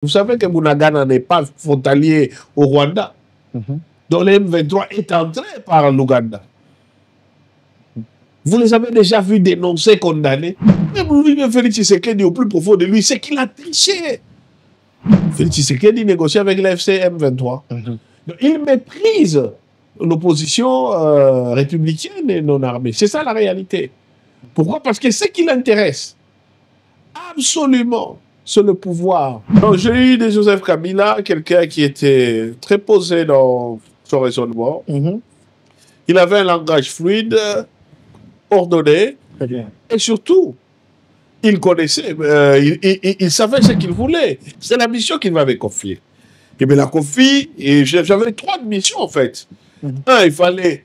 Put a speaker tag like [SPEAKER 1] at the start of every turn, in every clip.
[SPEAKER 1] Vous savez que Bunagana n'est pas frontalier au Rwanda. Donc le M23 est entré par l'Ouganda. Vous les avez déjà vus dénoncer, condamner. Même lui, Félix Tshisekedi, au plus profond de lui, c'est qu'il a triché. Félix Tshisekedi négocie avec l'FC M23. Donc, il méprise l'opposition républicaine et non armée. C'est ça la réalité. Pourquoi? Parce que ce qui l'intéresse, absolument, c'est le pouvoir. J'ai eu de Joseph Kabila, quelqu'un qui était très posé dans son raisonnement. Il avait un langage fluide, ordonné, et surtout, il connaissait, il savait ce qu'il voulait. C'est la mission qu'il m'avait confiée. Il me l'a confiée, et j'avais 3 missions en fait. Un, il fallait,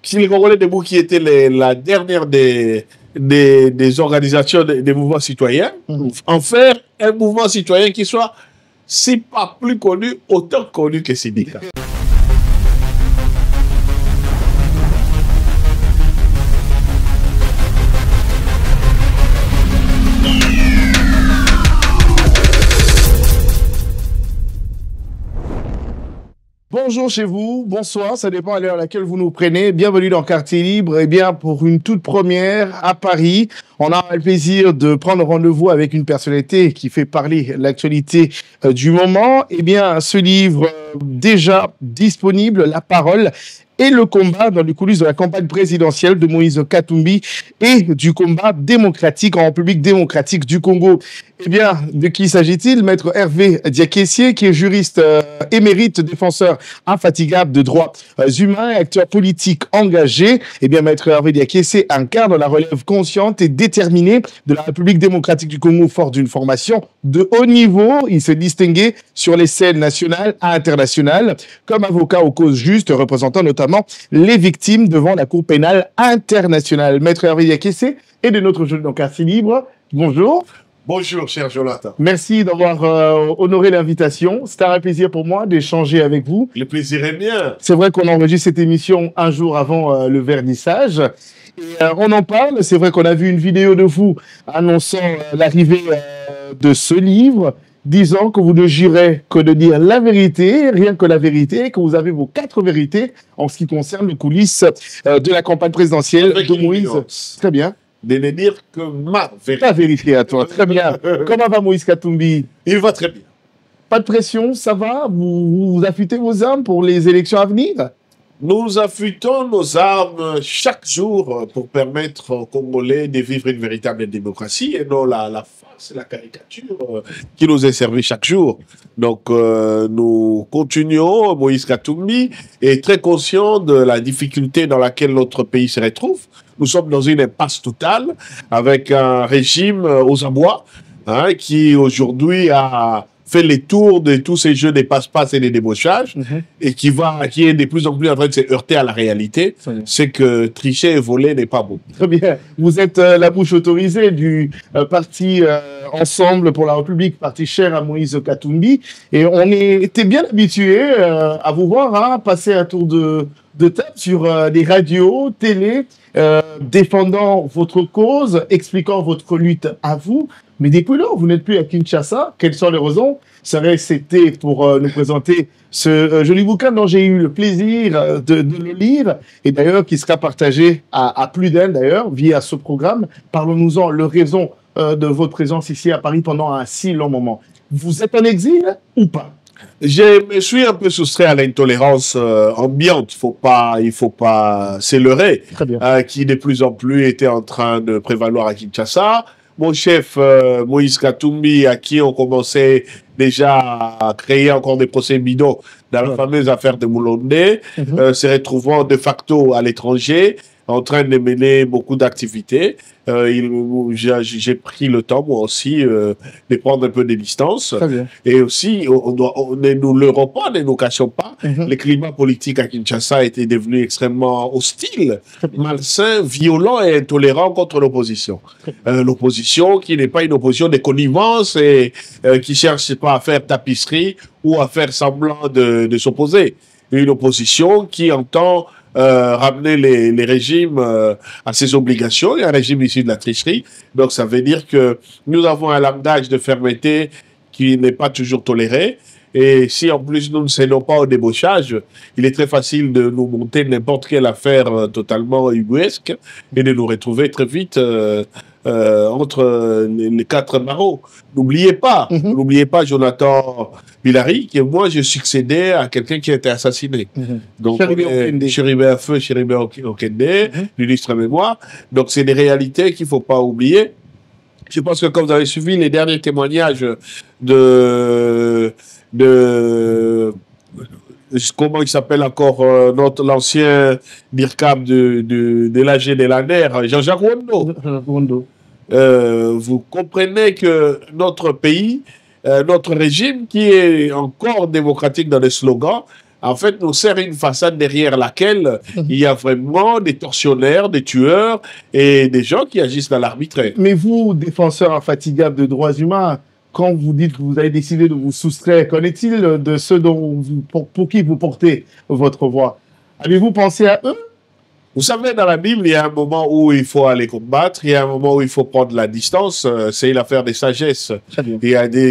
[SPEAKER 1] si les Congolais debout qui étaient la dernière des organisations des mouvements citoyens, en faire un mouvement citoyen qui soit, si pas plus connu, autant connu que syndicat.
[SPEAKER 2] Bonjour chez vous, bonsoir, ça dépend à l'heure à laquelle vous nous prenez. Bienvenue dans Quartier Libre. Eh bien, pour une toute première à Paris, on a le plaisir de prendre rendez-vous avec une personnalité qui fait parler l'actualité du moment. Eh bien, ce livre déjà disponible, La Parole et le combat dans les coulisses de la campagne présidentielle de Moïse Katumbi et du combat démocratique en République démocratique du Congo. Eh bien, de qui s'agit-il? Maître Hervé Diakessié, qui est juriste émérite, défenseur infatigable de droits humains et acteur politique engagé. Eh bien, Maître Hervé Diakessié incarne la relève consciente et déterminée de la République démocratique du Congo, fort d'une formation de haut niveau. Il s'est distingué sur les scènes nationales et internationales comme avocat aux causes justes, représentant notamment les victimes devant la Cour pénale internationale. Maître Hervé Diakessié est de notre jeu dans Quartier Libre. Bonjour.
[SPEAKER 1] Bonjour, cher Jonathan.
[SPEAKER 2] Merci d'avoir honoré l'invitation. C'est un plaisir pour moi d'échanger avec vous.
[SPEAKER 1] Le plaisir est mien.
[SPEAKER 2] C'est vrai qu'on enregistre cette émission un jour avant le vernissage. Et, on en parle. C'est vrai qu'on a vu une vidéo de vous annonçant l'arrivée de ce livre, disant que vous ne jurez que de dire la vérité, rien que la vérité, que vous avez vos 4 vérités en ce qui concerne les coulisses de la campagne présidentielle de Moïse. Très bien.
[SPEAKER 1] De ne dire que ma vérité.
[SPEAKER 2] La vérité à toi, très bien. Comment va Moïse Katumbi?
[SPEAKER 1] Il va très bien.
[SPEAKER 2] Pas de pression, ça va? Vous affûtez vos armes pour les élections à venir?
[SPEAKER 1] Nous affûtons nos armes chaque jour pour permettre aux Congolais de vivre une véritable démocratie et non la farce, la caricature qui nous est servie chaque jour. Donc nous continuons. Moïse Katumbi est très conscient de la difficulté dans laquelle notre pays se retrouve. Nous sommes dans une impasse totale avec un régime aux abois qui aujourd'hui a fait les tours de tous ces jeux des passe-passe et des débauchages et qui est de plus en plus en train de se heurter à la réalité. C'est que tricher et voler n'est pas bon.
[SPEAKER 2] Très bien. Vous êtes la bouche autorisée du parti Ensemble pour la République, parti cher à Moïse Katumbi. Et on était bien habitué à vous voir passer un tour de table sur des radios, télé, défendant votre cause, expliquant votre lutte à vous. Mais depuis lors, vous n'êtes plus à Kinshasa. Quelles sont les raisons? C'était pour nous présenter ce joli bouquin dont j'ai eu le plaisir de le lire et d'ailleurs qui sera partagé à plus d'un d'ailleurs via ce programme. Parlons-nous-en, les raisons de votre présence ici à Paris pendant un si long moment. Vous êtes en exil ou pas?
[SPEAKER 1] Je me suis un peu soustrait à l'intolérance ambiante, il faut pas se leurrer, qui de plus en plus était en train de prévaloir à Kinshasa. Mon chef Moïse Katumbi, à qui on commençait déjà à créer encore des procès bidons dans la fameuse affaire de Moulondé, se retrouvant de facto à l'étranger, en train de mener beaucoup d'activités. J'ai pris le temps, moi aussi, de prendre un peu de distance. Et aussi, ne nous leurrons pas, ne nous cachons pas, le climat politique à Kinshasa était devenu extrêmement hostile, malsain, violent et intolérant contre l'opposition. L'opposition qui n'est pas une opposition de connivence et qui cherche pas à faire tapisserie ou à faire semblant de s'opposer. Une opposition qui entend ramener les régimes à ses obligations, et un régime issu de la tricherie. Donc ça veut dire que nous avons un langage de fermeté qui n'est pas toujours toléré. Et si en plus nous ne cédons pas au débauchage, il est très facile de nous monter n'importe quelle affaire totalement ubuesque et de nous retrouver très vite entre les quatre barreaux. N'oubliez pas, Jonathan Billary, que moi je succédais à quelqu'un qui a été assassiné. Donc, Chéribé Okende, l'illustre mémoire. Donc c'est des réalités qu'il ne faut pas oublier. Je pense que comme vous avez suivi les derniers témoignages comment il s'appelle encore l'ancien DIRCAM de l'AG de l'ANER, Jean-Jacques Wondo. Vous comprenez que notre pays, notre régime qui est encore démocratique dans les slogans, en fait, nous sert une façade derrière laquelle il y a vraiment des tortionnaires, des tueurs et des gens qui agissent dans l'arbitraire.
[SPEAKER 2] Mais vous, défenseur infatigable de droits humains, quand vous dites que vous avez décidé de vous soustraire, qu'en est-il de ceux pour qui vous portez votre voix? Avez-vous pensé à eux?
[SPEAKER 1] Vous savez, dans la Bible, il y a un moment où il faut aller combattre, il y a un moment où il faut prendre la distance, c'est l'affaire des sagesses.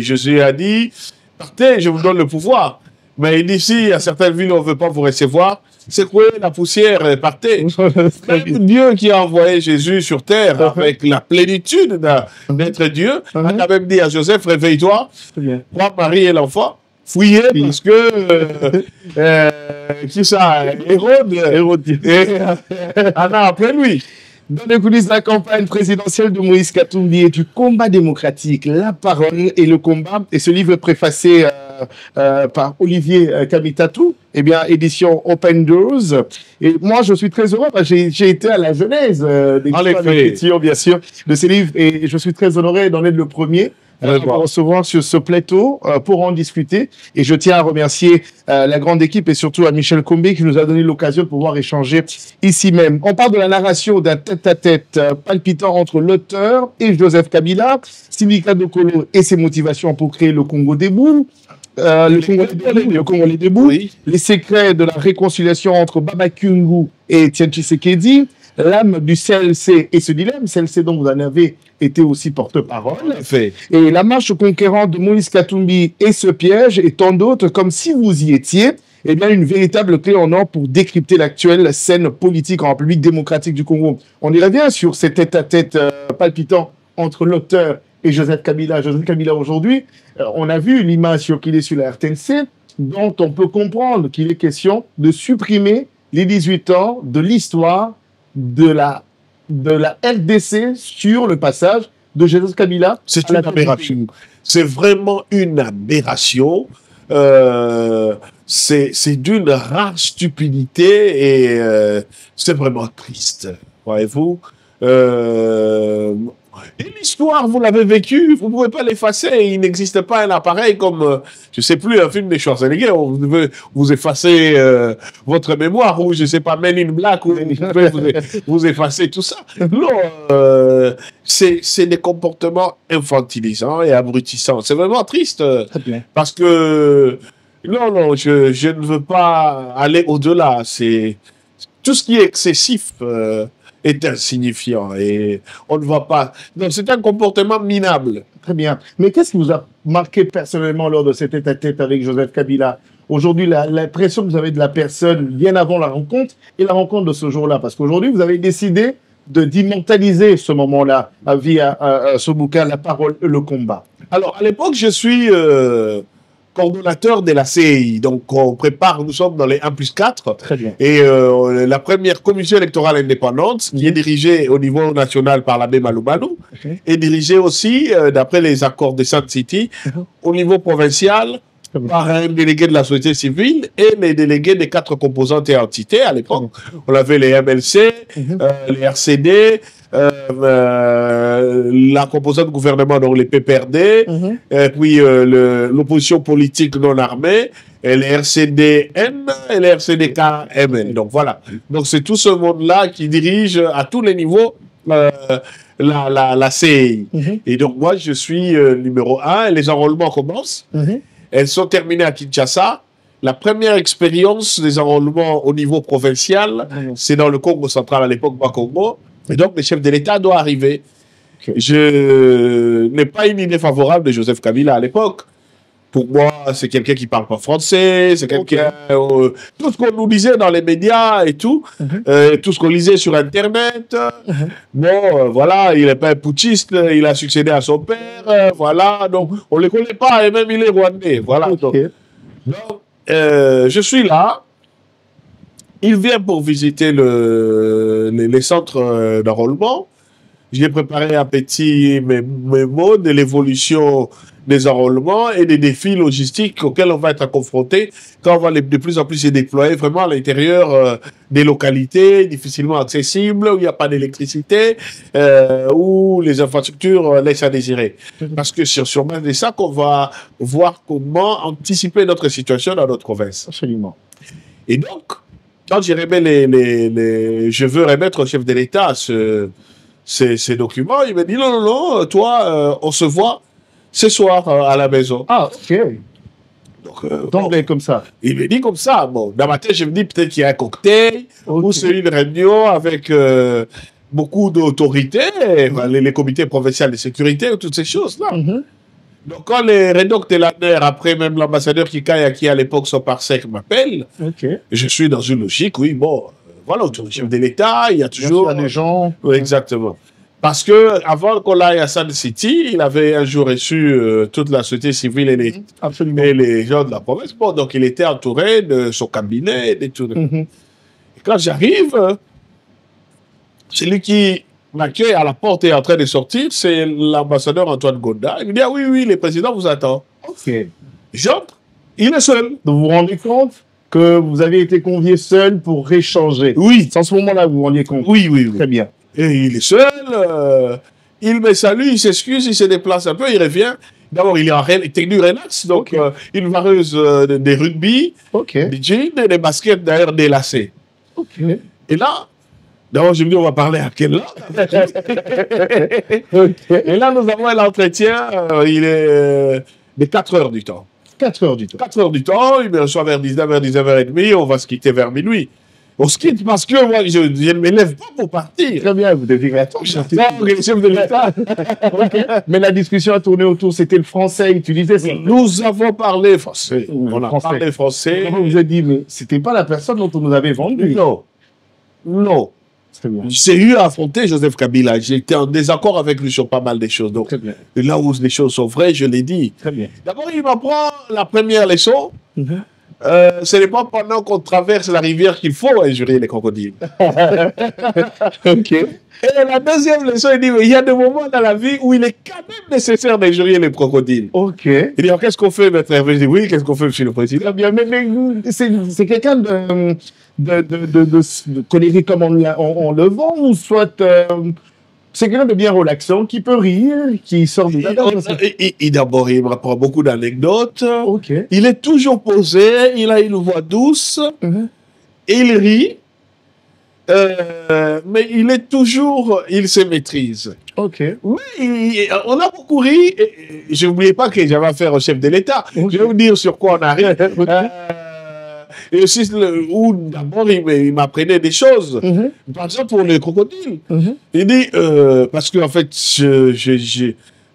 [SPEAKER 1] Jésus a dit, partez, je vous donne le pouvoir. Mais ici, à certaines villes, on ne veut pas vous recevoir. C'est quoi la poussière? Partez. Même Dieu qui a envoyé Jésus sur terre avec la plénitude d'être Dieu, a quand même dit à Joseph, réveille-toi, prends Marie et l'enfant, fouillez parce que qui ça? Hérode. Et Anna après lui.
[SPEAKER 2] Dans les coulisses de la campagne présidentielle de Moïse Katumbi et du combat démocratique, la parole et le combat, et ce livre préfacé par Olivier Kamitatou, eh bien, édition Open Doors. Et moi, je suis très heureux, j'ai été à la genèse d'écriture, bien sûr, de ces livres, et je suis très honoré d'en être le premier. On va recevoir sur ce plateau pour en discuter. Et je tiens à remercier la grande équipe et surtout à Michel Combé qui nous a donné l'occasion de pouvoir échanger ici même. On parle de la narration d'un tête-à-tête palpitant entre l'auteur et Joseph Kabila, Sindika Dokolo et ses motivations pour créer le Congo debout. Le Congolais debout, les secrets de la réconciliation entre Baba Kyungu et Etienne Tshisekedi, l'âme du CLC et ce dilemme, CLC dont vous en avez été aussi porte-parole, et la marche conquérante de Moïse Katumbi et ce piège et tant d'autres, comme si vous y étiez, eh bien, une véritable clé en or pour décrypter l'actuelle scène politique en République démocratique du Congo. On y revient sur ces tête-à-tête palpitants entre l'auteur et Joseph Kabila. Joseph Kabila, aujourd'hui, on a vu l'image qu'il est sur la RTNC, dont on peut comprendre qu'il est question de supprimer les 18 ans de l'histoire de la RDC sur le passage de Joseph Kabila.
[SPEAKER 1] C'est une aberration. C'est vraiment une aberration. C'est d'une rare stupidité et c'est vraiment triste, voyez-vous. Et l'histoire, vous l'avez vécue, vous ne pouvez pas l'effacer. Il n'existe pas un appareil comme, je ne sais plus, un film des Schwarzenegger, où vous effacez votre mémoire, ou je ne sais pas, Men in Black, où vous effacez tout ça. Non, c'est des comportements infantilisants et abrutissants. C'est vraiment triste, parce que, non, je ne veux pas aller au-delà. C'est tout ce qui est excessif. Est insignifiant et on ne voit pas. Donc, c'est un comportement minable.
[SPEAKER 2] Très bien. Mais qu'est-ce qui vous a marqué personnellement lors de cet tête-à-tête avec Joseph Kabila? Aujourd'hui, l'impression que vous avez de la personne bien avant la rencontre et la rencontre de ce jour-là. Parce qu'aujourd'hui, vous avez décidé d'immortaliser ce moment-là via ce bouquin, La parole et le combat.
[SPEAKER 1] Alors, à l'époque, je suis coordonnateur de la CEI. Donc, on prépare, nous sommes dans les 1+4.
[SPEAKER 2] Très bien.
[SPEAKER 1] Et la première commission électorale indépendante, qui est dirigée au niveau national par l'abbé Maloumano, est dirigée aussi, d'après les accords de Sun City, au niveau provincial, par un délégué de la société civile et les délégués des 4 composantes et entités à l'époque. On avait les MLC, les RCD, la composante gouvernement, donc les PPRD, et puis l'opposition politique non armée, et les RCDN et les RCDKMN. Donc voilà. Donc c'est tout ce monde-là qui dirige à tous les niveaux la CEI. Et donc moi je suis numéro 1 et les enrôlements commencent. Elles sont terminées à Kinshasa. La première expérience des enrôlements au niveau provincial, c'est dans le Congo central à l'époque, Bas-Congo. Et donc, le chef de l'État doit arriver. Je n'ai pas une idée favorable de Joseph Kabila à l'époque. Pour moi, c'est quelqu'un qui parle pas français, c'est quelqu'un... tout ce qu'on nous disait dans les médias et tout, tout ce qu'on lisait sur Internet, bon, voilà, il n'est pas un putschiste, il a succédé à son père, voilà, donc on ne le connaît pas, et même il est rwandais, voilà. Donc, je suis là, il vient pour visiter les centres d'enrôlement. J'ai préparé un petit mémo de l'évolution des enrôlements et des défis logistiques auxquels on va être confronté quand on va de plus en plus se déployer vraiment à l'intérieur des localités difficilement accessibles, où il n'y a pas d'électricité, où les infrastructures laissent à désirer. Parce que c'est sur base de ça qu'on va voir comment anticiper notre situation dans notre province.
[SPEAKER 2] Absolument.
[SPEAKER 1] Et donc, quand je veux remettre au chef de l'État ces documents, il me dit non, non, non, toi, on se voit ce soir à la maison.
[SPEAKER 2] Ah, ok. Donc, bon, comme ça.
[SPEAKER 1] Il me dit comme ça. Bon, dans ma tête, je me dis peut-être qu'il y a un cocktail ou c'est une réunion avec beaucoup d'autorités, les comités provinciaux de sécurité ou toutes ces choses-là. Donc, quand les rédocs de l'ANER, après même l'ambassadeur Kikaya, qui à l'époque son parsec m'appelle, je suis dans une logique, oui, bon, voilà, autour du chef de l'État, il y a toujours...
[SPEAKER 2] des gens.
[SPEAKER 1] Oui, exactement. Parce que avant qu'on aille à Sun City, il avait un jour reçu toute la société civile et les gens de la province. Bon, donc il était entouré de son cabinet, de tout. Et quand j'arrive, celui qui m'accueille à la porte et est en train de sortir, c'est l'ambassadeur Antoine Gonda. Il me dit, ah oui, oui, le président vous attend.
[SPEAKER 2] Ok.
[SPEAKER 1] J'entre, il est seul.
[SPEAKER 2] Donc vous vous rendez compte que vous avez été convié seul pour échanger? Oui. C'est en ce moment-là que vous vous rendiez compte?
[SPEAKER 1] Oui, oui, oui.
[SPEAKER 2] Très bien.
[SPEAKER 1] Et il est seul, il me salue, il s'excuse, il se déplace un peu, il revient. D'abord, il est en technique relax, donc une vareuse des rugby, des jeans et des baskets d'ailleurs délacées. Et là, d'abord, je me dis, on va parler à quelle langue? Et là, nous avons un entretien, il est de 4 heures du temps.
[SPEAKER 2] 4 heures du temps.
[SPEAKER 1] 4 heures du temps, il me reçoit vers 19h, 19h30, on va se quitter vers minuit. On se quitte parce que moi, je ne me lève pas pour partir.
[SPEAKER 2] Très bien, vous devez attendre. Le chef de l'État. Mais la discussion a tourné autour, c'était le français utilisé.
[SPEAKER 1] Nous avons parlé français. On a parlé français.
[SPEAKER 2] Vous vous êtes dit, mais ce n'était pas la personne dont on nous avait vendu.
[SPEAKER 1] Non. Non. J'ai eu à affronter Joseph Kabila. J'étais en désaccord avec lui sur pas mal de choses. Donc, là où les choses sont vraies, je l'ai dit. D'abord, il m'apprend la première leçon. Ce n'est pas pendant qu'on traverse la rivière qu'il faut injurier les crocodiles. Et la deuxième leçon, il dit, il y a des moments dans la vie où il est quand même nécessaire d'injurier les crocodiles. Il dit, qu'est-ce qu'on fait, maître Hervé? Je dis, oui, qu'est-ce qu'on fait, monsieur le président?
[SPEAKER 2] Bien, mais c'est quelqu'un de colérique comme on le vend, ou soit c'est quelqu'un de bien relaxant, qui peut rire, qui sort de
[SPEAKER 1] D'abord, il m'apprend beaucoup d'anecdotes. Il est toujours posé, il a une voix douce, et il rit. Mais il est toujours, il se maîtrise. Oui, on a beaucoup ri. Je n'oubliais pas que j'avais affaire au chef de l'État. Je vais vous dire sur quoi on arrive. Et aussi, où d'abord, il m'apprenait des choses. Par exemple, pour les crocodiles. Il dit, parce qu'en fait,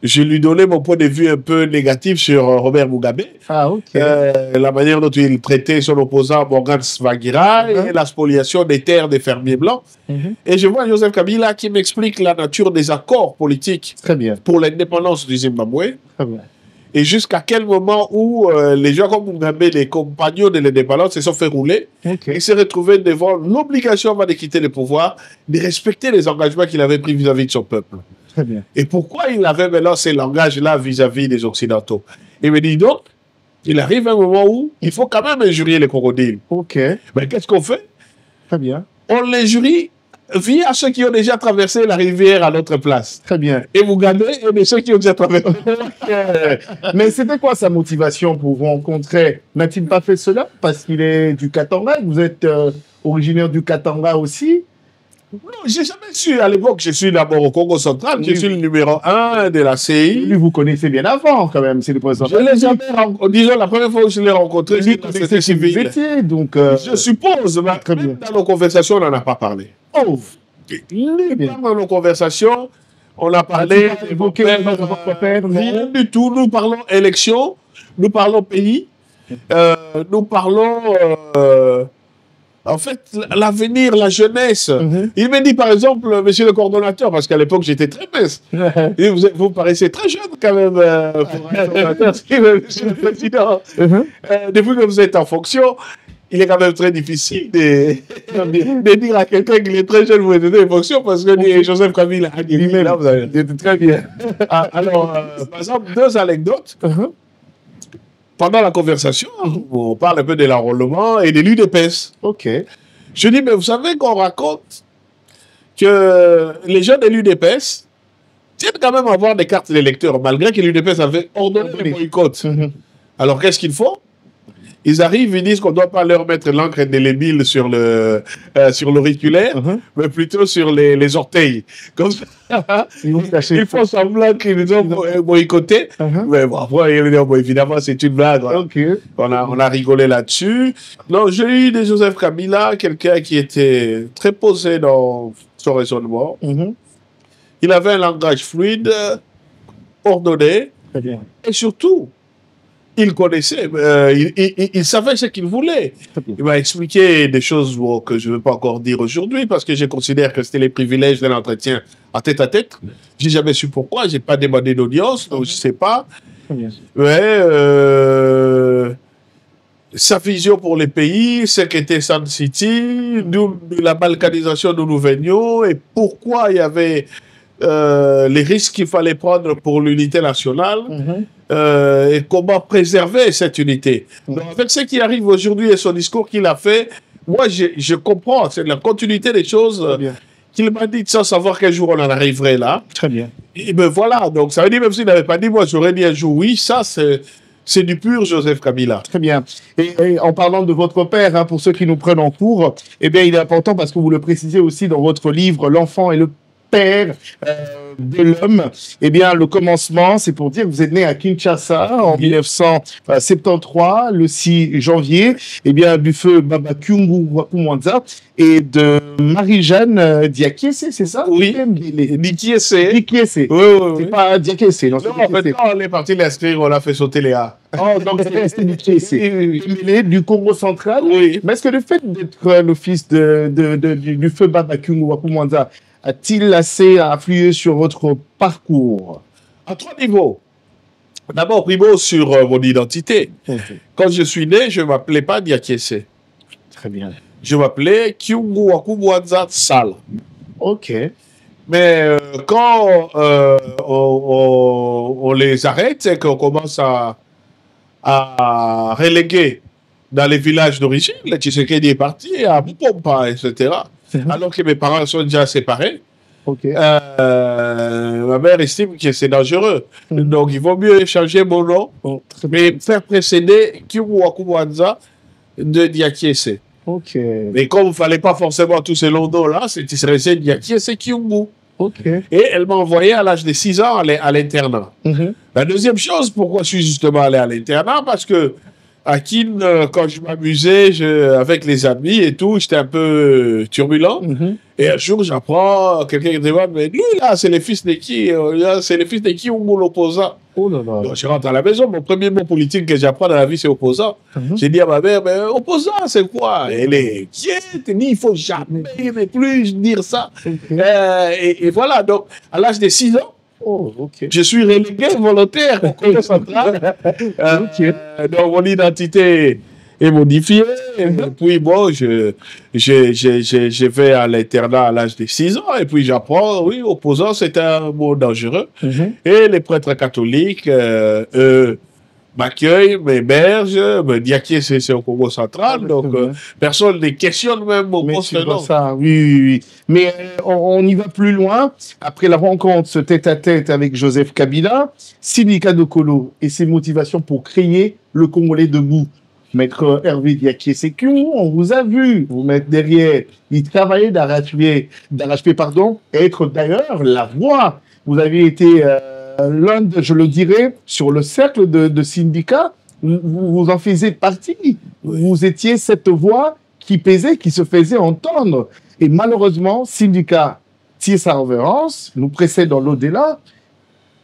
[SPEAKER 1] je lui donnais mon point de vue un peu négatif sur Robert Mugabe. La manière dont il traitait son opposant Morgan Tsvangirai et la spoliation des terres des fermiers blancs. Et je vois Joseph Kabila qui m'explique la nature des accords politiques pour l'indépendance du Zimbabwe. Et jusqu'à quel moment où les gens comme Mugabe, les compagnons de l'indépendance, se sont fait rouler et se retrouvaient devant l'obligation avant de quitter le pouvoir de respecter les engagements qu'il avait pris vis-à-vis de son peuple. Et pourquoi il avait maintenant ces langages-là vis-à-vis des Occidentaux? Il me dit donc, il arrive un moment où il faut quand même injurier les crocodiles. Mais qu'est-ce qu'on fait? On l'injurie via ceux qui ont déjà traversé la rivière à notre place. Et vous gagnez et ceux qui ont déjà traversé.
[SPEAKER 2] Mais c'était quoi sa motivation pour vous rencontrer? N'a-t-il pas fait cela parce qu'il est du Katanga? Vous êtes originaire du Katanga aussi?
[SPEAKER 1] Non, j'ai jamais su. À l'époque, je suis d'abord au Congo central. Je suis le numéro 1 de la CI.
[SPEAKER 2] Lui, vous connaissez bien avant, quand même. C'est le président.
[SPEAKER 1] Je l'ai jamais rencontré. Disons, la première fois où je l'ai rencontré, c'était civil.
[SPEAKER 2] Donc,
[SPEAKER 1] je suppose, mais même dans nos conversations, on n'en a pas parlé. Dans nos conversations, on a parlé,
[SPEAKER 2] rien du tout.
[SPEAKER 1] Nous parlons élection. nous parlons pays, nous parlons, en fait, l'avenir, la jeunesse. Il me dit, par exemple, monsieur le coordonnateur, parce qu'à l'époque, j'étais très mince, et vous paraissez très jeune quand même pour un coordonnateur, monsieur le président. Depuis que vous êtes en fonction, il est quand même très difficile de dire à quelqu'un qu'il est très jeune pour être en fonction, parce que Joseph Kabila a dit lui-même, là, vous avez dit très bien. Alors, par exemple, 2 anecdotes. Pendant la conversation, on parle un peu de l'enrôlement et de l'UDPS.
[SPEAKER 2] Ok.
[SPEAKER 1] Je dis, mais vous savez qu'on raconte que les jeunes de l'UDPS tiennent quand même à avoir des cartes d'électeurs, malgré que l'UDPS avait ordonné le boycott. Alors, qu'est-ce qu'ils font? Ils arrivent, ils disent qu'on ne doit pas leur mettre l'encre indélébile sur l'auriculaire, mais plutôt sur les orteils. Comme ça, ils font semblant qu'ils nous ont boycotté. Mais bon, après, évidemment, c'est une blague. On a rigolé là-dessus. Non, j'ai eu de Joseph Kabila, quelqu'un qui était très posé dans son raisonnement. Il avait un langage fluide, ordonné, et surtout, il connaissait, il savait ce qu'il voulait. Il m'a expliqué des choses que je ne veux pas encore dire aujourd'hui parce que je considère que c'était les privilèges d'un entretien à tête. Je n'ai jamais su pourquoi, je n'ai pas demandé d'audience, donc je ne sais pas. Mais sa vision pour les pays, ce qu'était Sun City, de la balkanisation d'où nous venions et pourquoi il y avait les risques qu'il fallait prendre pour l'unité nationale. Et comment préserver cette unité. Donc, avec ce qui arrive aujourd'hui et son discours qu'il a fait, moi, je comprends. C'est la continuité des choses qu'il m'a dit sans savoir quel jour on en arriverait là.
[SPEAKER 2] Très bien.
[SPEAKER 1] Et ben voilà. Donc, ça veut dire, même s'il n'avait pas dit, moi, j'aurais dit un jour, oui, ça, c'est du pur Joseph Kabila.
[SPEAKER 2] Très bien. Et en parlant de votre père, hein, pour ceux qui nous prennent en cours, eh bien, il est important parce que vous le précisez aussi dans votre livre, L'enfant et le père de l'homme. Eh bien, le commencement, c'est pour dire que vous êtes né à Kinshasa en 1973, le 6 janvier, eh bien, du feu Baba Kyungu Wakumwanza et de Marie-Jeanne Diakiese, c'est ça?
[SPEAKER 1] Oui, Diakiese.
[SPEAKER 2] Diakiese.
[SPEAKER 1] Oui.
[SPEAKER 2] C'est pas Diakiese, non?
[SPEAKER 1] Non, en fait, quand on est parti l'inscrire, on a fait sauter les A.
[SPEAKER 2] Oh, donc c'est Diakiese. Du Congo central.
[SPEAKER 1] Oui.
[SPEAKER 2] Mais est-ce que le fait d'être le fils du feu Baba Kyungu Wakumwanza a-t-il assez influé sur votre parcours?
[SPEAKER 1] À 3 niveaux. D'abord, primo, sur mon identité. Quand je suis né, je ne m'appelais pas Diakiese.
[SPEAKER 2] Très bien.
[SPEAKER 1] Je m'appelais Kyungu Wakumwanza Sal.
[SPEAKER 2] Ok.
[SPEAKER 1] Mais quand on les arrête, c'est qu'on commence à reléguer dans les villages d'origine. Le Tshisekedi est parti à Bupompa, etc. Alors que mes parents sont déjà séparés. Ma mère estime que c'est dangereux. Donc, il vaut mieux changer mon nom, mais faire précéder Kyungu Wakumwanza de Diakiese. Mais comme il ne fallait pas forcément tous ces longs noms-là, c'était resté Diakiese Kyungu. Et elle m'a envoyé à l'âge de 6 ans à l'internat. La deuxième chose, pourquoi je suis justement allé à l'internat, parce que à Kin, quand je m'amusais avec les amis et tout, j'étais un peu turbulent. Et un jour, j'apprends quelqu'un qui dit, mais lui, là, c'est le fils de qui? C'est le fils de qui ou l'opposant? Donc, je rentre à la maison, mon premier mot politique que j'apprends dans la vie, c'est opposant. J'ai dit à ma mère, mais opposant, c'est quoi? Elle est inquiète, il ne faut jamais plus dire ça. Et voilà, donc, à l'âge de 6 ans, je suis relégué volontaire au Congo central. Donc, mon identité est modifiée. Et puis, bon, je vais à l'internat à l'âge de 6 ans. Et puis, j'apprends, oui, opposant, c'est un mot dangereux. Et les prêtres catholiques, eux, m'accueillent, m'hébergent, me Diakiese, c'est au Congo central. Donc, personne ne questionne même mon poste.
[SPEAKER 2] Oui. Mais on y va plus loin. Après la rencontre, ce tête-à-tête avec Joseph Kabila, Sindika Dokolo et ses motivations pour créer le Congolais debout. Maître Hervé Diakiese, on vous a vu vous mettre derrière, il travaillait d'arrache-pied, être d'ailleurs la voix. Vous avez été l'un, je le dirais, sur le cercle de syndicats, vous en faisiez partie. Vous étiez cette voix qui pesait, qui se faisait entendre. Et malheureusement, syndicat tire sa révérence, nous précède dans l'au-delà.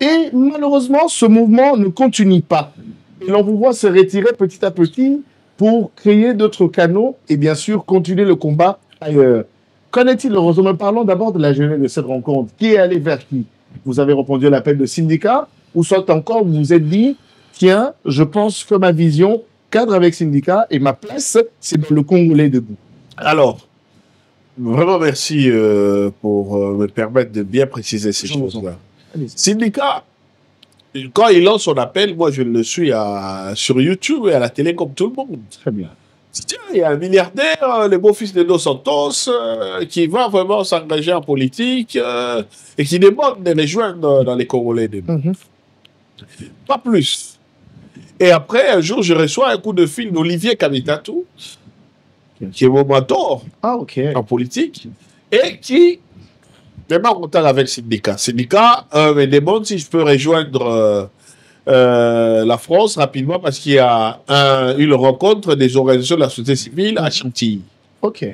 [SPEAKER 2] Et malheureusement, ce mouvement ne continue pas. Et l'on vous voit se retirer petit à petit pour créer d'autres canaux et bien sûr continuer le combat ailleurs. Qu'en est-il heureusement? Parlons d'abord de la genèse de cette rencontre. Qui est allé vers qui? Vous avez répondu à l'appel de syndicat ou soit encore vous vous êtes dit, tiens, je pense que ma vision cadre avec syndicat et ma place, c'est dans le Congolais debout.
[SPEAKER 1] Alors, vraiment merci pour me permettre de bien préciser ces choses-là. Syndicat, quand il lance son appel, moi je le suis sur YouTube et à la télé comme tout le monde.
[SPEAKER 2] Très bien.
[SPEAKER 1] Tiens, il y a un milliardaire, le beau-fils de Dos Santos, qui va vraiment s'engager en politique et qui demande de rejoindre dans les Congolais. Pas plus. Et après, un jour, je reçois un coup de fil d'Olivier Kamitatou, qui est mon mentor en politique, et qui me met en contact avec le syndicat. Le syndicat me demande si je peux rejoindre la France rapidement parce qu'il y a une rencontre des organisations de la société civile à Chantilly.
[SPEAKER 2] Ok.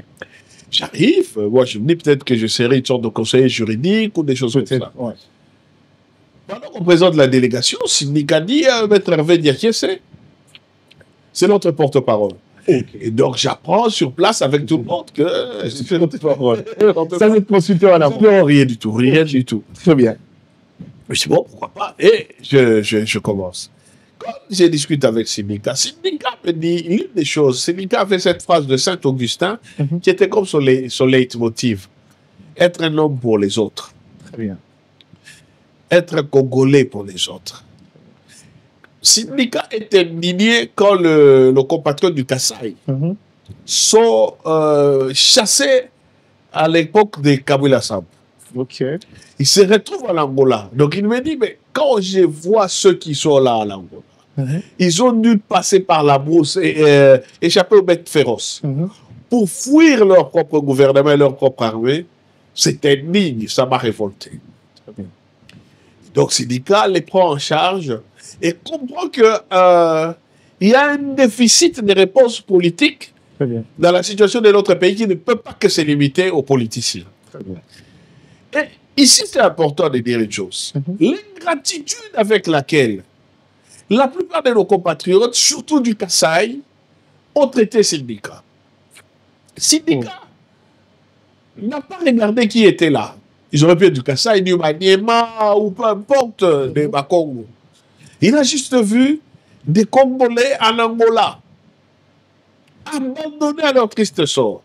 [SPEAKER 1] J'arrive, moi je me dis peut-être que je serai une sorte de conseiller juridique ou des choses comme ça.
[SPEAKER 2] Ouais.
[SPEAKER 1] Pendant qu'on présente la délégation, le syndicat dit Maître Hervé Diakese, c'est notre porte-parole. Et donc j'apprends sur place avec tout le monde que c'est notre porte-parole.
[SPEAKER 2] Ça, c'est consultant à la
[SPEAKER 1] Non, rien du tout, rien du tout.
[SPEAKER 2] Très bien.
[SPEAKER 1] Je dis bon, pourquoi pas. Et je commence. Quand j'ai discuté avec Syndicat me dit l'une des choses. Syndicat a fait cette phrase de Saint-Augustin qui était comme son leitmotiv. Être un homme pour les autres.
[SPEAKER 2] Très bien.
[SPEAKER 1] Être un Congolais pour les autres. Syndicat est indigné quand nos compatriotes du Kasaï sont chassés à l'époque de Kabila Samb.
[SPEAKER 2] Ok.
[SPEAKER 1] Il se retrouve en Angola. Donc il me dit, mais quand je vois ceux qui sont là en Angola, ils ont dû passer par la brousse et échapper aux bêtes féroces. Pour fuir leur propre gouvernement et leur propre armée, c'est indigne, ça m'a révolté. Donc le syndicat les prend en charge et comprend qu'il y a un déficit de réponse politique dans la situation de notre pays qui ne peut pas que se limiter aux politiciens.
[SPEAKER 2] Très bien.
[SPEAKER 1] Et ici, c'est important de dire une chose. L'ingratitude avec laquelle la plupart de nos compatriotes, surtout du Kasaï, ont traité syndicat. Syndicat n'a pas regardé qui était là. Ils auraient pu être du Kasaï, du Maniema ou peu importe, des Bakongo. Il a juste vu des Congolais en Angola abandonnés à leur triste sort.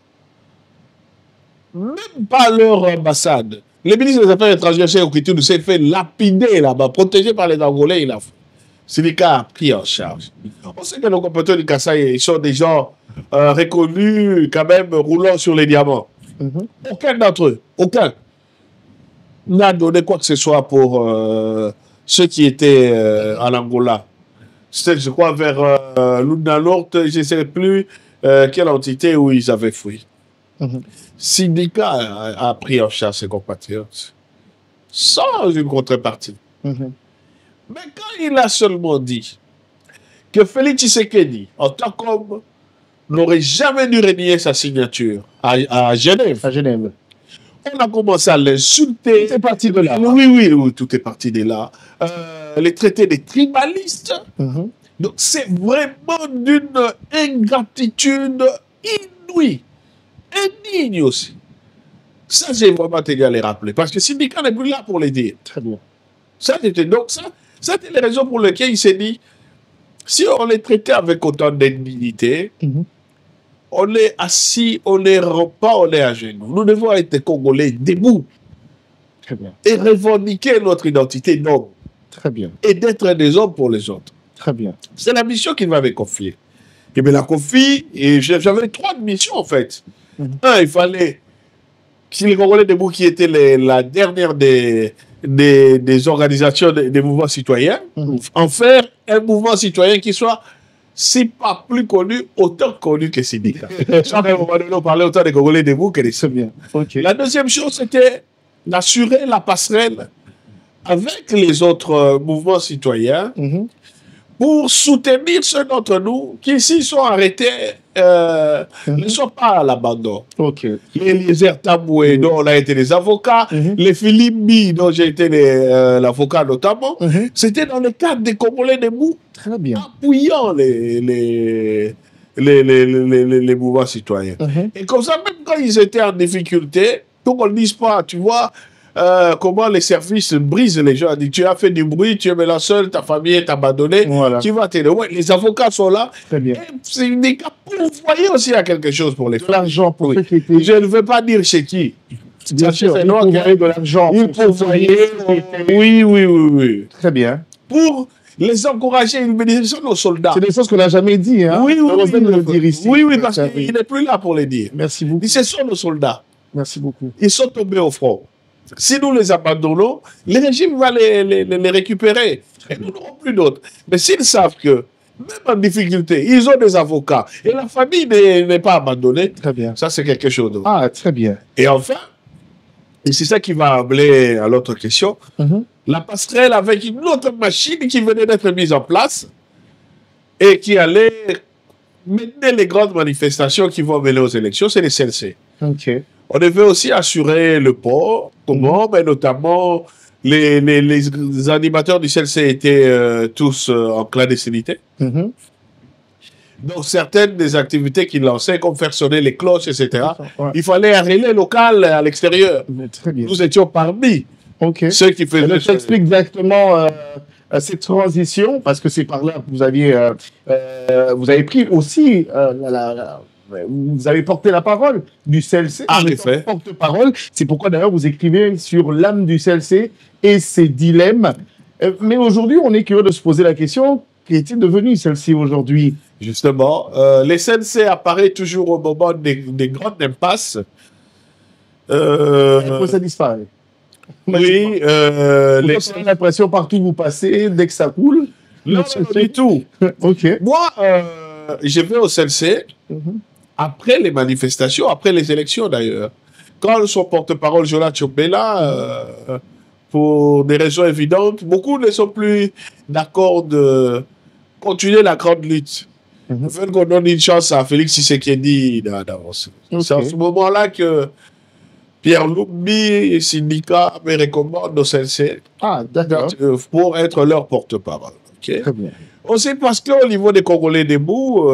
[SPEAKER 1] Même pas leur ambassade. Le ministre des Affaires étrangères, Cheikh Okitioudou, s'est fait lapider là-bas, protégé par les Angolais. Il a fait. Syndicat a pris en charge. On sait que nos compatriotes du Kasaï, ils sont des gens reconnus, quand même, roulant sur les diamants. Aucun d'entre eux, aucun, n'a donné quoi que ce soit pour ceux qui étaient en Angola. C'était, je crois, vers Lunda Nord, je ne sais plus quelle entité où ils avaient fui. Syndicat a pris en charge ses compatriotes sans une contrepartie. Mais quand il a seulement dit que Félix Tshisekedi, en tant qu'homme, n'aurait jamais dû renier sa signature à Genève.
[SPEAKER 2] À Genève.
[SPEAKER 1] On a commencé à l'insulter.
[SPEAKER 2] Tout est parti de là.
[SPEAKER 1] Oui, tout est parti de là. Les traités des tribalistes. Donc c'est vraiment d'une ingratitude inouïe. Indigne aussi. Ça, j'ai vraiment tenu à les rappeler. Parce que le syndicat n'est plus là pour les dire.
[SPEAKER 2] Très bien.
[SPEAKER 1] Donc ça, c'était les raisons pour lesquelles il s'est dit, si on les traitait avec autant d'indignité, on est assis, on ne rampe pas, on est à genoux. Nous devons être des Congolais debout.
[SPEAKER 2] Très bien.
[SPEAKER 1] Et revendiquer notre identité d'homme.
[SPEAKER 2] Très bien.
[SPEAKER 1] Et d'être des hommes pour les autres.
[SPEAKER 2] Très bien.
[SPEAKER 1] C'est la mission qu'il m'avait confiée. Il me l'a confiée et j'avais 3 missions en fait. Un, il fallait que les Congolais debout qui étaient la dernière des organisations des mouvements citoyens, en faire un mouvement citoyen qui soit, si pas plus connu, autant connu que syndicat. À un moment donné, on parlait autant des Congolais debout que des syndicats. La deuxième chose, c'était d'assurer la passerelle avec les autres mouvements citoyens pour soutenir ceux d'entre nous qui, s'ils sont arrêtés, ne sont pas à l'abandon.
[SPEAKER 2] Okay.
[SPEAKER 1] Les Eliezer Taboué, dont on a été les avocats, les Philippe Bi, dont j'ai été l'avocat notamment, c'était dans le cadre des Congolais debout,
[SPEAKER 2] très bien,
[SPEAKER 1] appuyant les mouvements citoyens. Et comme ça, même quand ils étaient en difficulté, pour qu'on ne dise pas, tu vois, comment les services brisent les gens. Tu as fait du bruit, tu es maintenant seul, ta famille est abandonnée, voilà. Tu vas t'aider. Ouais, les avocats sont là.
[SPEAKER 2] Très bien.
[SPEAKER 1] C'est une école pour voyez aussi à quelque chose pour les femmes.
[SPEAKER 2] L'argent pour ceux qui
[SPEAKER 1] étaient... Je ne veux pas dire chez qui.
[SPEAKER 2] Bien sûr, il faut de l'argent.
[SPEAKER 1] Il faut oui.
[SPEAKER 2] Très bien.
[SPEAKER 1] Pour les encourager, une bénédiction aux soldats.
[SPEAKER 2] C'est des choses qu'on n'a jamais dit. Hein?
[SPEAKER 1] Oui,
[SPEAKER 2] le dire ici.
[SPEAKER 1] Oui, parce qu'il n'est plus là pour les dire.
[SPEAKER 2] Merci beaucoup.
[SPEAKER 1] Ce sont nos soldats.
[SPEAKER 2] Merci beaucoup.
[SPEAKER 1] Ils sont tombés au front. Si nous les abandonnons, le régime va les récupérer. Et nous n'aurons plus d'autres. Mais s'ils savent que, même en difficulté, ils ont des avocats et la famille n'est pas abandonnée,
[SPEAKER 2] très bien.
[SPEAKER 1] Ça, c'est quelque chose d'autre.
[SPEAKER 2] Ah, très bien.
[SPEAKER 1] Et enfin, et c'est ça qui va amener à l'autre question, la passerelle avec une autre machine qui venait d'être mise en place et qui allait mener les grandes manifestations qui vont mener aux élections, c'est les CLC.
[SPEAKER 2] OK.
[SPEAKER 1] On devait aussi assurer le port, comment, mais notamment les animateurs du CLC étaient tous en clandestinité. Donc certaines des activités qu'ils lançaient, comme faire sonner les cloches, etc., il fallait un relais local à l'extérieur. Nous étions parmi ceux qui faisaient...
[SPEAKER 2] Je t'explique exactement cette transition, parce que c'est par là que vous avez pris aussi vous avez porté la parole du CLC.
[SPEAKER 1] En effet.
[SPEAKER 2] Porte-parole. C'est pourquoi d'ailleurs vous écrivez sur l'âme du CLC et ses dilemmes. Mais aujourd'hui, on est curieux de se poser la question, qu'est-il devenu CLC aujourd'hui?
[SPEAKER 1] Justement, les CLC apparaissent toujours au moment des grandes impasses.
[SPEAKER 2] Ça disparaît.
[SPEAKER 1] Oui.
[SPEAKER 2] On a l'impression partout où vous passez, dès que ça coule.
[SPEAKER 1] Non, du tout.
[SPEAKER 2] OK.
[SPEAKER 1] Moi, je vais au CLC après les manifestations, après les élections d'ailleurs. Quand son porte-parole, Jola Tchopela, pour des raisons évidentes, beaucoup ne sont plus d'accord de continuer la grande lutte. Il faut qu'on donne une chance à Félix Tshisekedi d'avance. C'est en ce moment-là que Pierre Lumbi et syndicat me recommandent au CLC pour être leur porte-parole. Okay?
[SPEAKER 2] Très bien.
[SPEAKER 1] Aussi parce qu'au niveau des Congolais debout,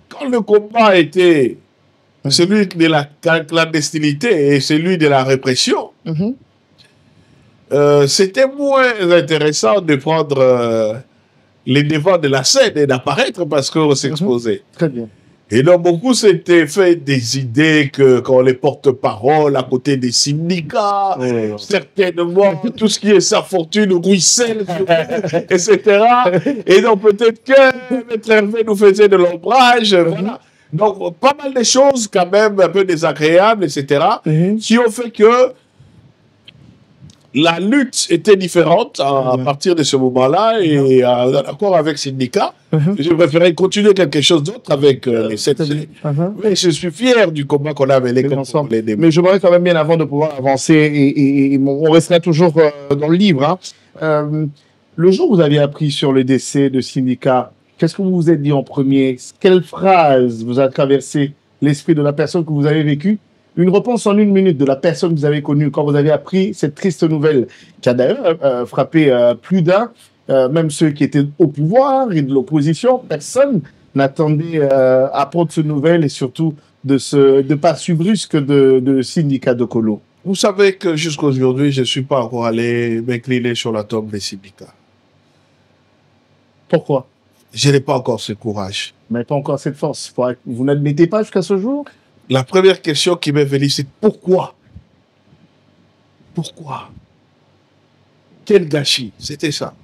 [SPEAKER 1] quand le combat était celui de la clandestinité et celui de la répression, c'était moins intéressant de prendre les devants de la scène et d'apparaître parce qu'on s'exposait.
[SPEAKER 2] Très bien.
[SPEAKER 1] Et donc, beaucoup s'étaient fait des idées qu'on les porte-parole à côté des syndicats, certainement, tout ce qui est sa fortune ruisselle, etc. Et donc, peut-être que Maître Hervé nous faisait de l'ombrage, voilà. Donc, pas mal de choses, quand même, un peu désagréables, etc., qui ont fait que la lutte était différente à partir de ce moment-là et en accord avec syndicat. Je préférais continuer quelque chose d'autre avec les 7 Mais je suis fier du combat qu'on a mené ensemble.
[SPEAKER 2] Mais j'aimerais quand même bien, avant de pouvoir avancer, et on restera toujours dans le livre. Le jour où vous avez appris sur le décès de syndicat, qu'est-ce que vous vous êtes dit en premier? Quelle phrase vous a traversé l'esprit de la personne que vous avez vécue? Une réponse en 1 minute de la personne que vous avez connue quand vous avez appris cette triste nouvelle qui a d'ailleurs frappé plus d'un, même ceux qui étaient au pouvoir et de l'opposition. Personne n'attendait à apprendre cette nouvelle et surtout de pas si brusque de syndicat de Colo.
[SPEAKER 1] Vous savez que jusqu'à aujourd'hui, je ne suis pas encore allé m'incliner sur la tombe des syndicats.
[SPEAKER 2] Pourquoi?
[SPEAKER 1] Je n'ai pas encore ce courage.
[SPEAKER 2] Mais pas encore cette force. Vous n'admettez pas jusqu'à ce jour?
[SPEAKER 1] La première question qui m'est venue, c'est pourquoi? Pourquoi? Quel gâchis? C'était ça.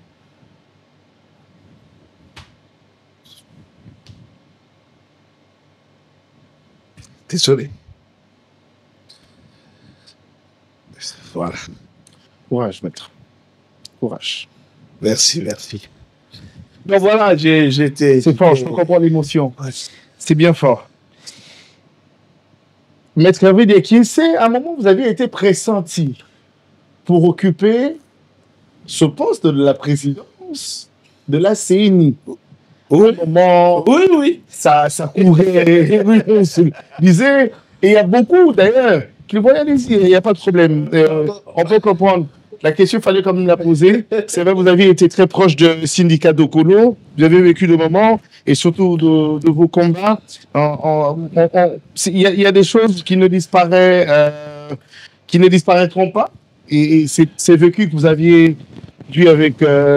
[SPEAKER 1] Désolé. Voilà.
[SPEAKER 2] Courage, maître. Courage.
[SPEAKER 1] Merci. Donc voilà, j'étais...
[SPEAKER 2] C'est fort, je peux comprendre l'émotion. Ouais. C'est bien fort. Maître Hervé Dekinsé, à un moment, vous aviez été pressenti pour occuper ce poste de la présidence l'ambiance de la CENI.
[SPEAKER 1] Oui,
[SPEAKER 2] Moment,
[SPEAKER 1] oui.
[SPEAKER 2] ça courait, on se disait, et il y a beaucoup d'ailleurs qui le voyaient ici, il n'y a pas de problème. On peut comprendre. La question, il fallait quand même la poser. C'est vrai, vous aviez été très proche du syndicat d'Okolo, vous avez vécu le moment, et surtout de vos combats. Il y a des choses qui ne disparaîtront pas, et c'est vécu que vous aviez dû avec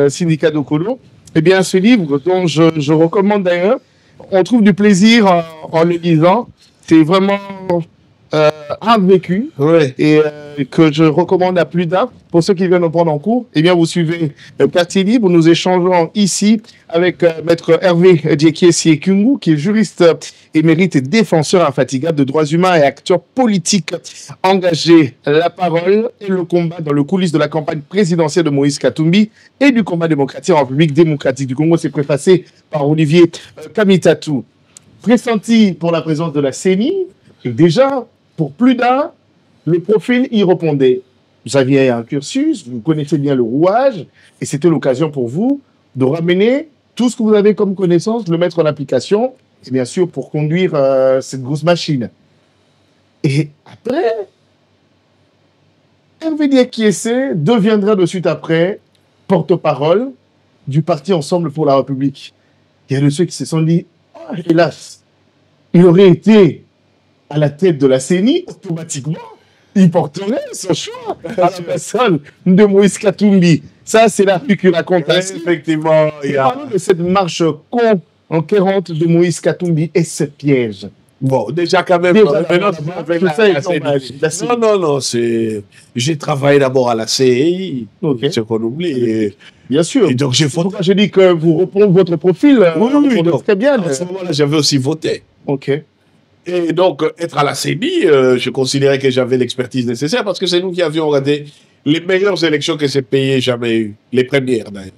[SPEAKER 2] syndicat d'Okolo. Eh bien, ce livre, dont je recommande d'ailleurs, on trouve du plaisir en le lisant. C'est vraiment un vécu et que je recommande à plus d'un. Pour ceux qui viennent nous prendre en cours, eh bien, vous suivez Quartier Libre. Nous échangeons ici avec Maître Hervé Diekié-Siekungu, qui est juriste émérite et défenseur infatigable de droits humains et acteur politique engagé. La parole et le combat dans le coulisses de la campagne présidentielle de Moïse Katumbi et du combat démocratique en République démocratique du Congo. C'est préfacé par Olivier Kamitatou. Pressenti pour la présence de la CENI, et déjà, pour plus d'un, le profil y répondait. Vous aviez un cursus, vous connaissez bien le rouage, et c'était l'occasion pour vous de ramener tout ce que vous avez comme connaissance, de le mettre en application, et bien sûr pour conduire cette grosse machine. Et après, Hervé Diekié deviendra de suite après porte-parole du parti Ensemble pour la République. Il y a de ceux qui se sont dit, oh, hélas, il aurait été à la tête de la CENI, automatiquement, il porterait son choix à la personne de Moïse Katumbi. Ça, c'est la rue qui raconte.
[SPEAKER 1] Effectivement.
[SPEAKER 2] Parlons de cette marche conquérante de Moïse Katumbi et ce piège.
[SPEAKER 1] Bon, déjà quand même. Non, j'ai travaillé d'abord à la CEI, ce qu'on oublie.
[SPEAKER 2] Bien sûr.
[SPEAKER 1] Et donc
[SPEAKER 2] j'ai dit que vous reprenez votre profil.
[SPEAKER 1] Oui,
[SPEAKER 2] très bien.
[SPEAKER 1] À ce moment-là, j'avais aussi voté.
[SPEAKER 2] Ok.
[SPEAKER 1] Et donc, être à la CENI, je considérais que j'avais l'expertise nécessaire parce que c'est nous qui avions regardé les meilleures élections que ces pays aient jamais eues. Les premières, d'ailleurs.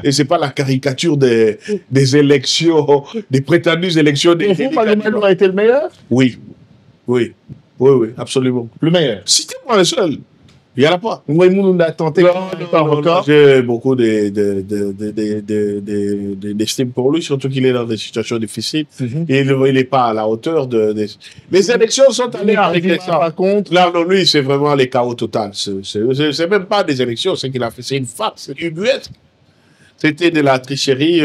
[SPEAKER 1] Et ce n'est pas la caricature des élections, des prétendues élections.
[SPEAKER 2] Pour vous, Malumalu a été le meilleur?
[SPEAKER 1] Oui, absolument.
[SPEAKER 2] Le meilleur?
[SPEAKER 1] Citez-moi le seul. Il n'y en a pas.
[SPEAKER 2] Oui, nous a tenté.
[SPEAKER 1] J'ai beaucoup d'estime pour lui, surtout qu'il est dans des situations difficiles. Et il n'est pas à la hauteur Les élections sont allées avec ça.
[SPEAKER 2] Par contre,
[SPEAKER 1] là, non, lui, c'est vraiment les chaos total. C'est même pas des élections, c'est qu'il a fait. C'est une farce, c'est ubuesque. C'était de la tricherie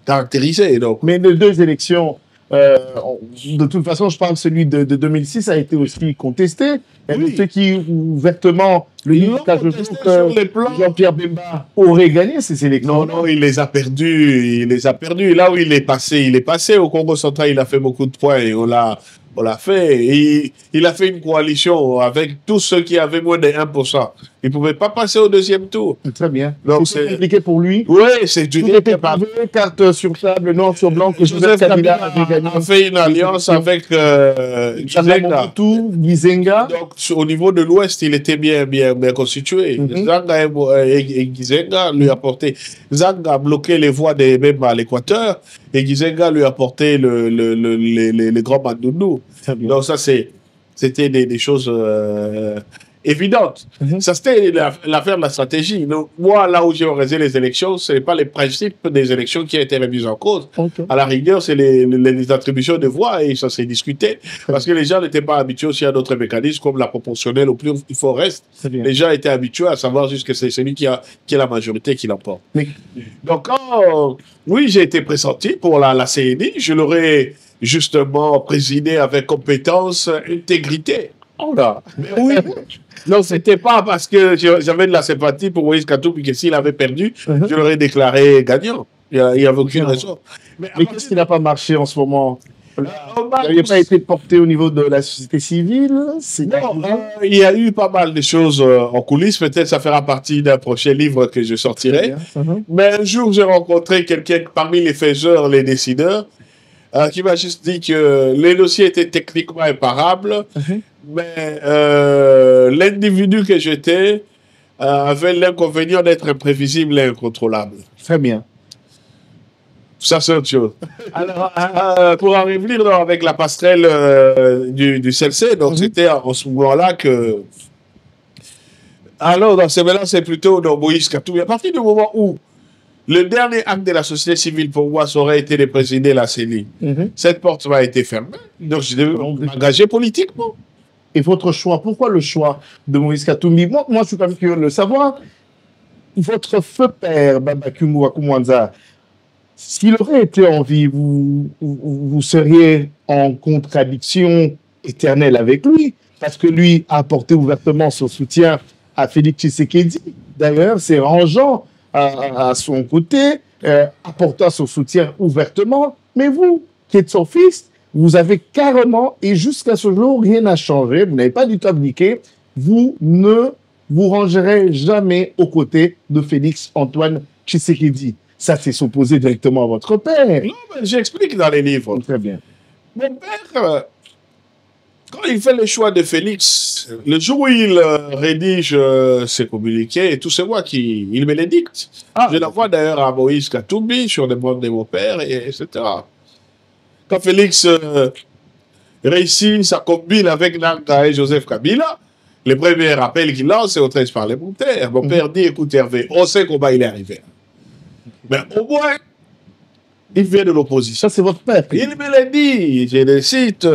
[SPEAKER 1] caractérisée. Donc.
[SPEAKER 2] Mais les deux élections, de toute façon, je parle de celui de 2006 a été aussi contesté. Il y a ceux qui ouvertement le disent que Jean-Pierre Bemba aurait gagné ces élections.
[SPEAKER 1] Non, il les a perdus. Là où il est passé au Congo central, il a fait beaucoup de points et on l'a fait. Et il a fait une coalition avec tous ceux qui avaient moins de 1%. Il ne pouvait pas passer au deuxième tour.
[SPEAKER 2] Très bien.
[SPEAKER 1] Donc
[SPEAKER 2] c'est compliqué pour lui.
[SPEAKER 1] Oui, c'est du
[SPEAKER 2] carte sur table, noir sur blanc, que Joseph Kabila avait gagné.
[SPEAKER 1] A fait une alliance avec
[SPEAKER 2] Gizenga.
[SPEAKER 1] Donc, au niveau de l'Ouest, il était bien constitué. Zanga et Gizenga lui apportaient. Zanga a bloqué les voies même à l'Équateur et Gizenga lui apportait les grands Bandundu. Donc, ça, c'était des choses évidentes. Ça, c'était l'affaire de la stratégie. Donc, moi, là où j'ai organisé les élections, ce n'est pas les principes des élections qui ont été remis en cause. À la rigueur, c'est les attributions de voix et ça s'est discuté parce que les gens n'étaient pas habitués aussi à d'autres mécanismes comme la proportionnelle. Au plus il faut reste, les gens étaient habitués à savoir juste que c'est celui qui a la majorité qui l'emporte. Donc, oui, j'ai été pressenti pour la CENI. Je l'aurais justement présidé avec compétence, intégrité.
[SPEAKER 2] Oh là.
[SPEAKER 1] Mais oui. Non, c'était pas parce que j'avais de la sympathie pour Moïse Katumbi que s'il avait perdu, je l'aurais déclaré gagnant. Il n'y avait aucune raison.
[SPEAKER 2] Mais qu'est-ce qui n'a pas marché en ce moment? Il n'avait pas été porté au niveau de la société civile?
[SPEAKER 1] Il y a eu pas mal de choses en coulisses. Peut-être ça fera partie d'un prochain livre que je sortirai. Mais un jour, j'ai rencontré quelqu'un parmi les faiseurs, les décideurs, qui m'a juste dit que les dossiers étaient techniquement imparables, mais l'individu que j'étais avait l'inconvénient d'être imprévisible et incontrôlable.
[SPEAKER 2] Très bien.
[SPEAKER 1] Ça, c'est autre chose. Alors, pour en revenir avec la passerelle du CLC, donc c'était en ce moment-là que... Alors, dans ce moment-là, c'est plutôt dans Moïse Katumbi. À partir du moment où Le dernier acte de la société civile pour moi, ça aurait été de présider la CENI. Cette porte m'a été fermée, donc je devais m'engager politiquement.
[SPEAKER 2] Et votre choix, pourquoi le choix de Moïse Katumbi? Moi, je suis quand même curieux de le savoir. Votre feu père, Babacumo Wakumwanza, s'il aurait été en vie, vous seriez en contradiction éternelle avec lui, parce que lui a apporté ouvertement son soutien à Félix Tshisekedi. D'ailleurs, c'est rangeant à son côté, apportant son soutien ouvertement. Mais vous, qui êtes son fils, vous avez carrément, et jusqu'à ce jour, rien n'a changé, vous n'avez pas du tout abdiqué, vous ne vous rangerez jamais aux côtés de Félix Antoine Tshisekedi. Ça, c'est s'opposer directement à votre père.
[SPEAKER 1] Non, mais j'explique dans les livres.
[SPEAKER 2] Très bien.
[SPEAKER 1] Mon père, quand il fait le choix de Félix, le jour où il rédige ses communiqués et tout, c'est moi qui il me les dicte. Je l'envoie d'ailleurs à Moïse Katumbi sur demande de mon père, etc. Quand Félix réussit sa combine avec Nanga et Joseph Kabila, le premier rappel qu'il lance, c'est au 13 parlementaire. Mon père dit, écoute Hervé, on sait comment il est arrivé. Mais au moins, il vient de l'opposition.
[SPEAKER 2] Ça, c'est votre père.
[SPEAKER 1] Il me l'a dit, je le cite,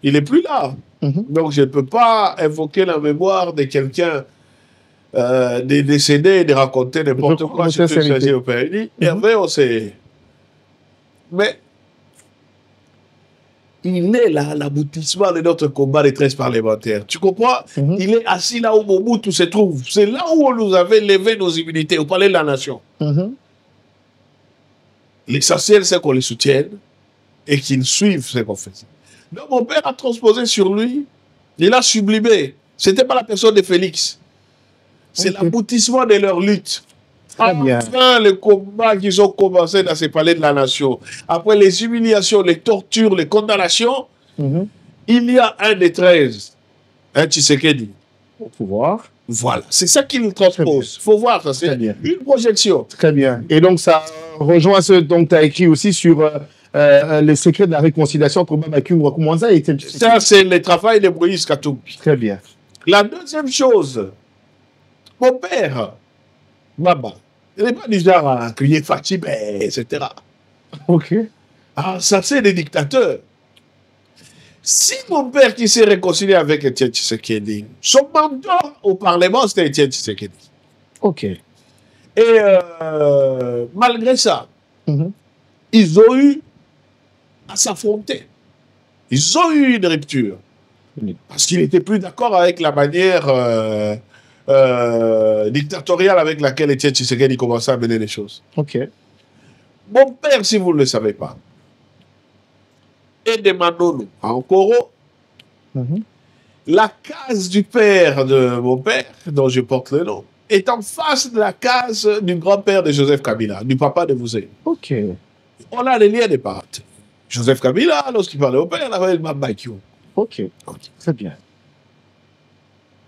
[SPEAKER 1] il n'est plus là. Donc, je ne peux pas invoquer la mémoire de quelqu'un des décédés et de raconter n'importe quoi sur ce qui s'est au pays. Hervé, on sait. Mais il est là, l'aboutissement de notre combat des 13 parlementaires. Tu comprends? Il est assis là où Mobutu se trouve. C'est là où on nous avait levé nos immunités, au palais de la nation. L'essentiel, c'est qu'on les soutienne et qu'ils suivent ce qu'on fait. Donc, mon père a transposé sur lui, il a sublimé. Ce n'était pas la personne de Félix. C'est l'aboutissement de leur lutte. Enfin, le combat qu'ils ont commencé dans ces palais de la nation, après les humiliations, les tortures, les condamnations, il y a un des 13, un Tshisekedi.
[SPEAKER 2] Au pouvoir.
[SPEAKER 1] Voilà, c'est ça qu'il transpose. Il faut voir, ça c'est une projection.
[SPEAKER 2] Très bien. Et donc, ça rejoint ce dont tu as écrit aussi sur les secrets de la réconciliation entre Babacumo Wakumwanza et Etienne Tshisekedi.
[SPEAKER 1] Ça, c'est le travail de Moïse Katumbi.
[SPEAKER 2] Très bien.
[SPEAKER 1] La deuxième chose, mon père, Baba, il n'est pas du genre à crier Fatime, etc.
[SPEAKER 2] Ok.
[SPEAKER 1] Ah, ça, c'est des dictateurs. Si mon père qui s'est réconcilié avec Etienne Tshisekedi, son mentor au Parlement, c'était Etienne Tshisekedi.
[SPEAKER 2] Ok.
[SPEAKER 1] Et malgré ça, ils ont eu à s'affronter. Ils ont eu une rupture. Parce qu'il n'était plus d'accord avec la manière dictatoriale avec laquelle Etienne Tshisekedi commençait à mener les choses.
[SPEAKER 2] Ok.
[SPEAKER 1] Mon père, si vous ne le savez pas, et de Manono en Koro, la case du père de mon père, dont je porte le nom, est en face de la case du grand-père de Joseph Kabila, du papa de Mouzé.
[SPEAKER 2] Ok.
[SPEAKER 1] On a les liens de parenté. Joseph Kabila, lorsqu'il parlait au père, il avait le Mabakiou.
[SPEAKER 2] Ok. Très bien.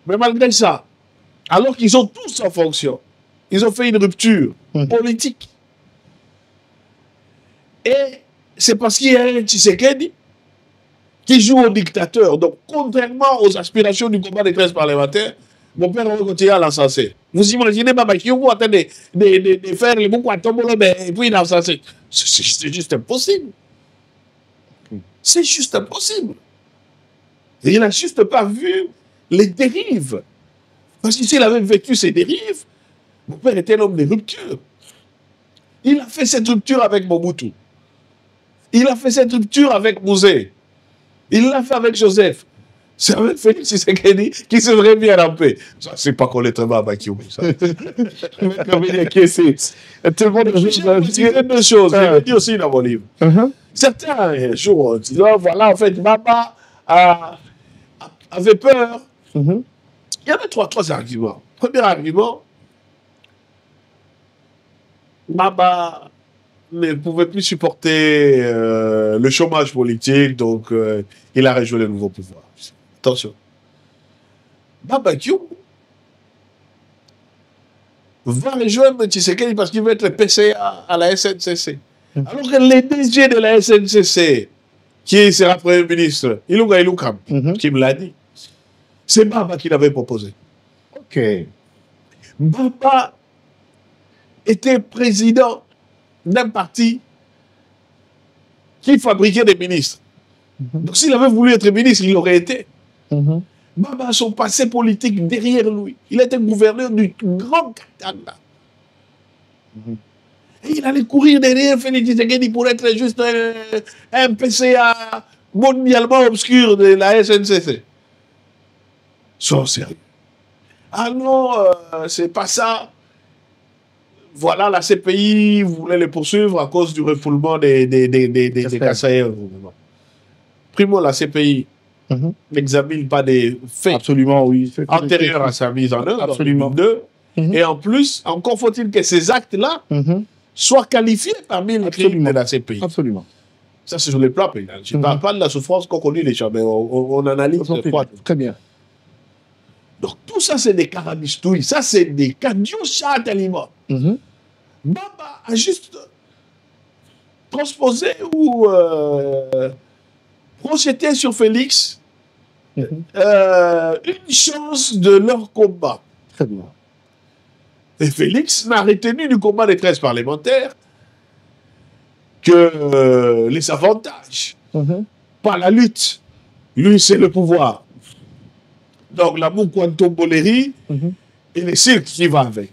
[SPEAKER 1] Mais malgré ça, alors qu'ils sont tous en fonction, ils ont fait une rupture politique. Et c'est parce qu'il y a un Tshisekedi qui joue au dictateur. Donc, contrairement aux aspirations du combat des 13 parlementaires, mon père va continuer à l'encenser. Vous imaginez, Baba, qui vous attendez de faire le bouc à tombolo, et puis l'encenser. C'est juste impossible. C'est juste impossible. Et il n'a juste pas vu les dérives. Parce que s'il avait vécu ces dérives, mon père était un homme de rupture. Il a fait cette rupture avec Mobutu. Il a fait cette rupture avec Mouzé. Il l'a fait avec Joseph. C'est avec Félix Tshisekedi qui se serait bien en paix. Ça, c'est pas qu'on est très mal à Bakiou.
[SPEAKER 2] Tout le monde
[SPEAKER 1] a deux choses. Je l'ai dit aussi dans mon livre. Certains jours, voilà, en fait, Baba avait peur. Il y avait trois arguments. Premier argument, Baba ne pouvait plus supporter le chômage politique, donc il a rejoint le nouveau pouvoir. Attention. Baba Kiou va rejoindre Tshisekedi parce qu'il veut être PCA à la SNCC. Alors que le DG de la SNCC, qui sera Premier ministre, Ilunga Ilukam, qui me l'a dit, c'est Baba qui l'avait proposé.
[SPEAKER 2] Ok.
[SPEAKER 1] Baba était président d'un parti qui fabriquait des ministres. Donc s'il avait voulu être ministre, il l'aurait été. Baba a son passé politique derrière lui. Il était gouverneur du grand Katanga. Et il allait courir derrière Félix Tshisekedi pour être juste un PCA mondialement obscur de la SNCC. Sois sérieux. Ah non, c'est pas ça. Voilà, la CPI voulait les poursuivre à cause du refoulement des Kassaïens. Primo, la CPI n'examine pas des faits
[SPEAKER 2] absolument, oui.
[SPEAKER 1] antérieurs à sa mise en œuvre,
[SPEAKER 2] absolument.
[SPEAKER 1] En 2002. Et en plus, encore faut-il que ces actes-là soient qualifiés parmi les crimes de la CPI.
[SPEAKER 2] Absolument.
[SPEAKER 1] Ça, c'est sur les plans pénals. Je ne parle pas de la souffrance qu'ont connue les gens, mais on analyse.
[SPEAKER 2] Très bien.
[SPEAKER 1] Donc, tout ça, c'est des carabistouilles. Ça, c'est des cadiochats-aliments. Baba a juste transposé ou projeté sur Félix une chance de leur combat.
[SPEAKER 2] Très bien.
[SPEAKER 1] Et Félix n'a retenu du combat des 13 parlementaires que les avantages, pas la lutte. Lui, c'est le pouvoir. Donc, l'amour quantum bolérie et les cirques qui va avec.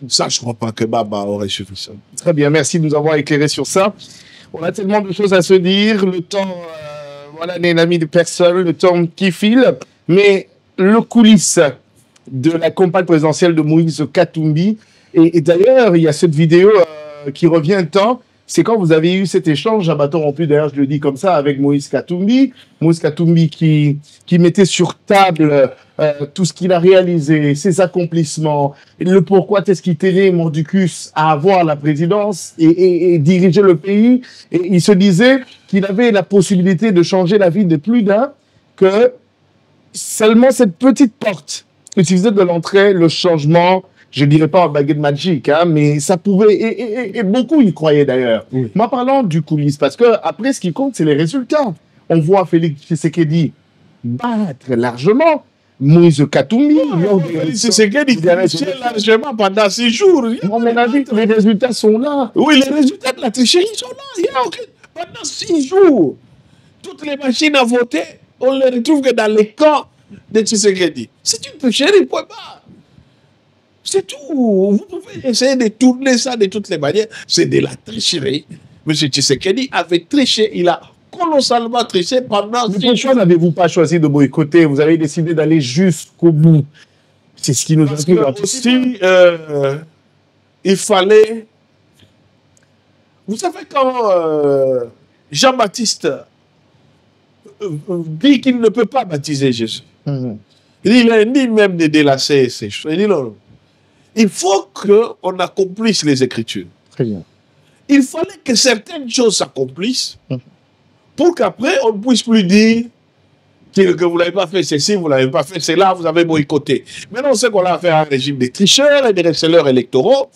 [SPEAKER 1] Ça, je ne crois pas que Baba aurait suffi ça.
[SPEAKER 2] Très bien, merci de nous avoir éclairé sur ça. On a tellement de choses à se dire. Le temps, voilà, n'est l'ami de personne, le temps qui file. Mais le coulisses de la campagne présidentielle de Moïse Katumbi, et d'ailleurs, il y a cette vidéo qui revient tant. C'est quand vous avez eu cet échange à bâton rompu, d'ailleurs je le dis comme ça, avec Moïse Katumbi. Moïse Katumbi qui mettait sur table tout ce qu'il a réalisé, ses accomplissements, le pourquoi est-ce qu'il tenait Mordicus à avoir la présidence et diriger le pays. Et il se disait qu'il avait la possibilité de changer la vie de plus d'un, que seulement cette petite porte utilisait de l'entrée, le changement, je ne dirais pas en baguette magique, hein, mais ça pouvait, et beaucoup y croyaient d'ailleurs.
[SPEAKER 1] Oui.
[SPEAKER 2] Moi, parlant du coulisses, parce que après, ce qui compte, c'est les résultats. On voit Félix Tshisekedi battre largement Moïse Katumbi.
[SPEAKER 1] Félix Tshisekedi trichait largement pendant 6 jours.
[SPEAKER 2] Non, mais les résultats sont là.
[SPEAKER 1] Oui, les résultats de la tricherie sont là. Il y a aucun... Pendant 6 jours, toutes les machines à voter, on ne les retrouve que dans les camps de Tshisekedi. C'est une tricherie, point barre. C'est tout. Vous pouvez essayer de tourner ça de toutes les manières. C'est de la tricherie. M. Tshisekedi avait triché. Il a colossalement triché pendant 6 jours.
[SPEAKER 2] Pourquoi n'avez-vous pas choisi de boycotter? Vous avez décidé d'aller jusqu'au bout. C'est ce qui nous
[SPEAKER 1] inspire. Parce que aussi, il fallait... Vous savez, quand Jean-Baptiste dit qu'il ne peut pas baptiser Jésus, il a dit même de délasser ces choses. Il dit non. Il faut qu'on accomplisse les Écritures.
[SPEAKER 2] Très bien.
[SPEAKER 1] Il fallait que certaines choses s'accomplissent pour qu'après, on ne puisse plus dire que vous n'avez pas fait ceci, vous n'avez pas fait cela, vous avez boycotté. Maintenant, on sait qu'on a fait un régime des tricheurs et des receleurs électoraux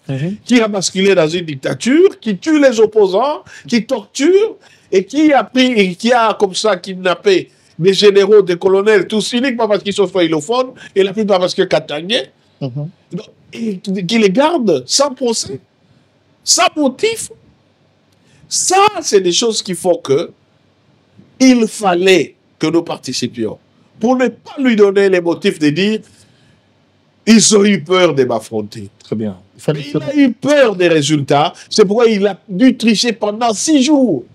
[SPEAKER 1] qui a basculé dans une dictature, qui tue les opposants, qui torture et qui a pris, et qui a comme ça kidnappé des généraux, des colonels, tous uniquement parce qu'ils sont frailophones et la plupart parce qu'ils sont katangais. Et qui les garde sans procès, sans motif. Ça, c'est des choses qui font que il fallait que nous participions pour ne pas lui donner les motifs de dire ils ont eu peur de m'affronter.
[SPEAKER 2] Très bien.
[SPEAKER 1] Il a eu peur des résultats. C'est pourquoi il a dû tricher pendant 6 jours.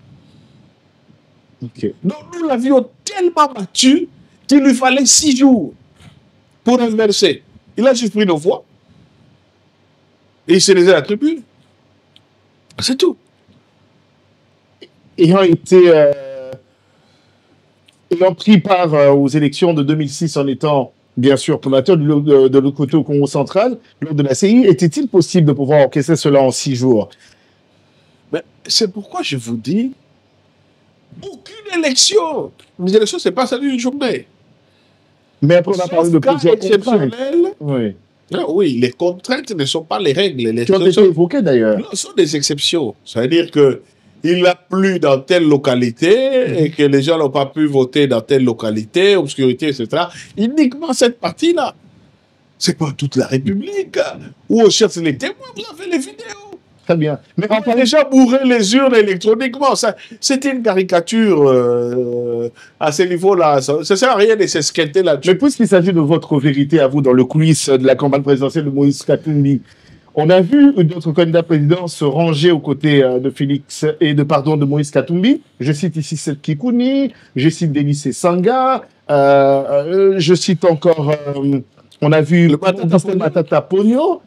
[SPEAKER 2] Okay.
[SPEAKER 1] Donc nous l'avions tellement battu qu'il lui fallait 6 jours pour inverser. Il a juste pris nos voix. Et il s'est laissé la tribune. C'est tout.
[SPEAKER 2] Ayant pris part aux élections de 2006 en étant, bien sûr, donateur de l'autre côté au Congo central, lors de la CI, était-il possible de pouvoir orchestrer cela en 6 jours?
[SPEAKER 1] C'est pourquoi je vous dis, aucune élection. Les élections, ce n'est pas ça d'une journée.
[SPEAKER 2] Mais après, on a parlé de plusieurs
[SPEAKER 1] exceptionnels.
[SPEAKER 2] Oui.
[SPEAKER 1] Non, oui, les contraintes ne sont pas les règles. Les
[SPEAKER 2] qui ont été évoquées d'ailleurs.
[SPEAKER 1] Non, ce sont des exceptions. Ça veut dire qu'il a plu dans telle localité et que les gens n'ont pas pu voter dans telle localité, obscurité, etc. Uniquement cette partie-là. C'est pas toute la République. Où on cherche les témoins, vous avez les vidéos.
[SPEAKER 2] Très bien.
[SPEAKER 1] Mais on a déjà bourré les urnes électroniquement. C'était une caricature à ce niveau-là. Ça ne sert à rien de s'esquinter là-dessus.
[SPEAKER 2] Mais puisqu'il s'agit de votre vérité à vous dans le coulisses de la campagne présidentielle de Moïse Katumbi, on a vu d'autres candidats présidents se ranger aux côtés de Félix et de Moïse Katumbi. Je cite ici Seth Kikouni, je cite Denis Sanga, je cite encore, on a vu le Matata Pogno.